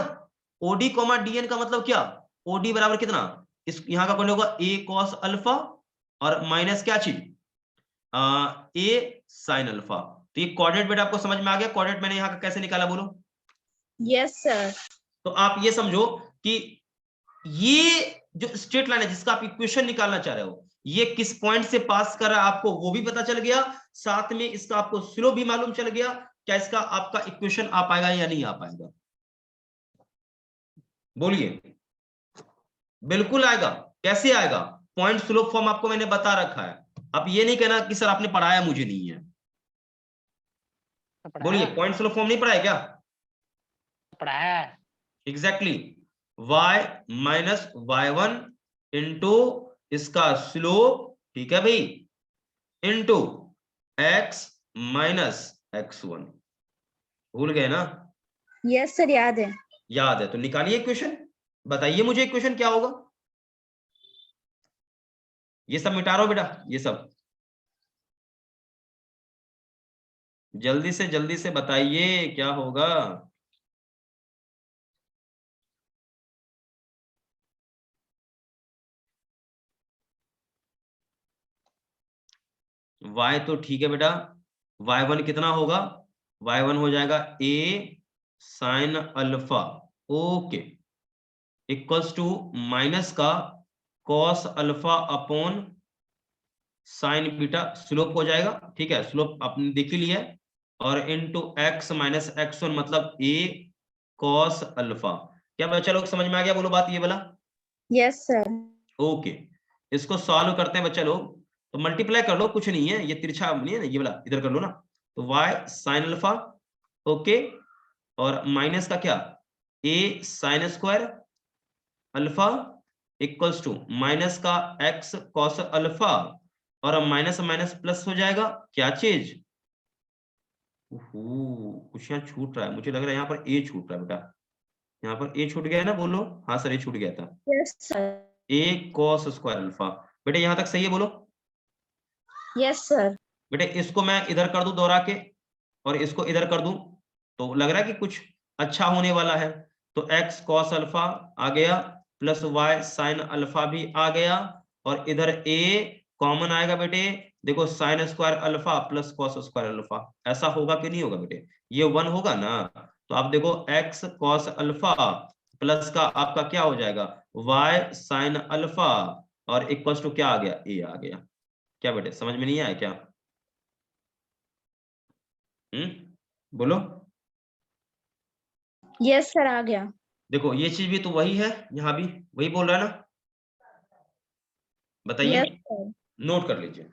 ओडी कॉमा डीएन का मतलब क्या? ओडी बराबर कितना, इस यहाँ का कोऑर्डिनेट होगा ए कॉस अल्फा और माइनस क्या चीज? ए साइन अल्फा। तो ये कोऑर्डिनेट बेटा आपको समझ में आ गया? कोऑर्डिनेट मैंने यहाँ का कैसे निकाला बोलो? Yes sir. तो आप ये समझो कि ये जो स्ट्रेट लाइन है जिसका आप इक्वेशन निकालना चाह रहे हो, ये किस पॉइंट से पास कर रहा है आपको वो भी पता चल गया, साथ में इसका आपको स्लोप भी मालूम चल गया। क्या इसका आपका इक्वेशन आ पाएगा या नहीं आ पाएगा? बोलिए। बिल्कुल आएगा। कैसे आएगा? पॉइंट स्लोप फॉर्म आपको मैंने बता रखा है। आप ये नहीं कहना कि सर आपने पढ़ाया, मुझे नहीं है। बोलिए, पॉइंट स्लोप फॉर्म नहीं पढ़ाया क्या? पढ़ाया है। Exactly, y minus y1 into इसका स्लोप, ठीक है भाई, इंटू x माइनस x1। भूल गए ना? यस सर, याद है। याद है तो निकालिए इक्वेशन, बताइए मुझे इक्वेशन क्या होगा। ये सब मिटा रहा बेटा, ये सब जल्दी से बताइए क्या होगा। y तो ठीक है बेटा, y1 कितना होगा? y1 हो जाएगा a sine alpha, okay, equals to minus का cos alpha upon sine beta, slope हो जाएगा, ठीक है, स्लोप आपने देख ही लिया है, और इनटू x माइनस x1 मतलब a कॉस अल्फा। क्या बच्चा लोग समझ में आ गया? बोलो बात ये वाला। Yes sir. ओके, इसको सॉल्व करते हैं बच्चा लोग। तो मल्टीप्लाई कर लो, कुछ नहीं है, ये तिरछा नहीं है ना, ये वाला इधर कर लो ना। तो y साइन अल्फा, ओके, और माइनस का क्या? a sine square alpha equals to minus का x कॉस अल्फा, और माइनस माइनस प्लस हो जाएगा क्या चीज? कुछ यहाँ छूट रहा है, मुझे लग रहा है यहाँ पर ए छूट रहा है बेटा। यहाँ पर ए छूट गया है ना? बोलो हाँ सर, ए छूट गया था। Yes sir. A cos square alpha, बेटे यहाँ तक सही है? बोलो। Yes sir. बेटे इसको मैं इधर कर दूं दोहरा के, और इसको इधर कर दूं, तो लग रहा है कि कुछ अच्छा होने वाला है। तो x cos अल्फा आ गया, प्लस y साइन अल्फा भी आ गया, और इधर a कॉमन आएगा बेटे। देखो sign square alpha plus cos square alpha, ऐसा होगा कि नहीं होगा बेटे? ये 1 होगा ना? तो आप देखो x cos अल्फा प्लस का आपका क्या हो जाएगा? y साइन अल्फा, और इक्वल्स टू क्या आ गया? a आ गया। क्या बेटे समझ में नहीं आया क्या? बोलो। यस सर, आ गया। देखो ये चीज भी तो वही है, यहाँ भी वही बोल रहा है ना, बताइए। Yes sir. नोट कर लीजिए,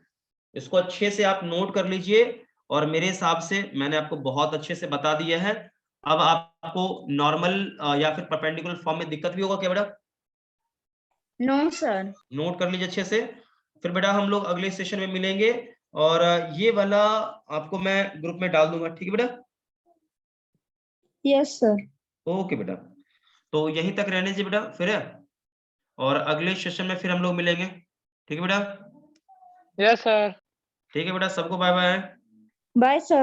इसको अच्छे से आप नोट कर लीजिए। और मेरे हिसाब से मैंने आपको बहुत अच्छे से बता दिया है। अब आपको नॉर्मल या फिर परपेंडिकुलर फॉर्म में दिक्कत भी होगा क्या बेटा? No sir. नोट कर लीजिए अच्छे से। फिर बेटा हम लोग अगले सेशन में मिलेंगे, और ये वाला आपको मैं ग्रुप में डाल दूंगा, ठीक है बेटा? Yes sir. ओके बेटा, तो यहीं तक रहने दीजिए बेटा फिर है, और अगले सेशन में फिर हम लोग मिलेंगे, ठीक है बेटा? Yes sir. ठीक है बेटा, सबको बाय बाय। Bye sir.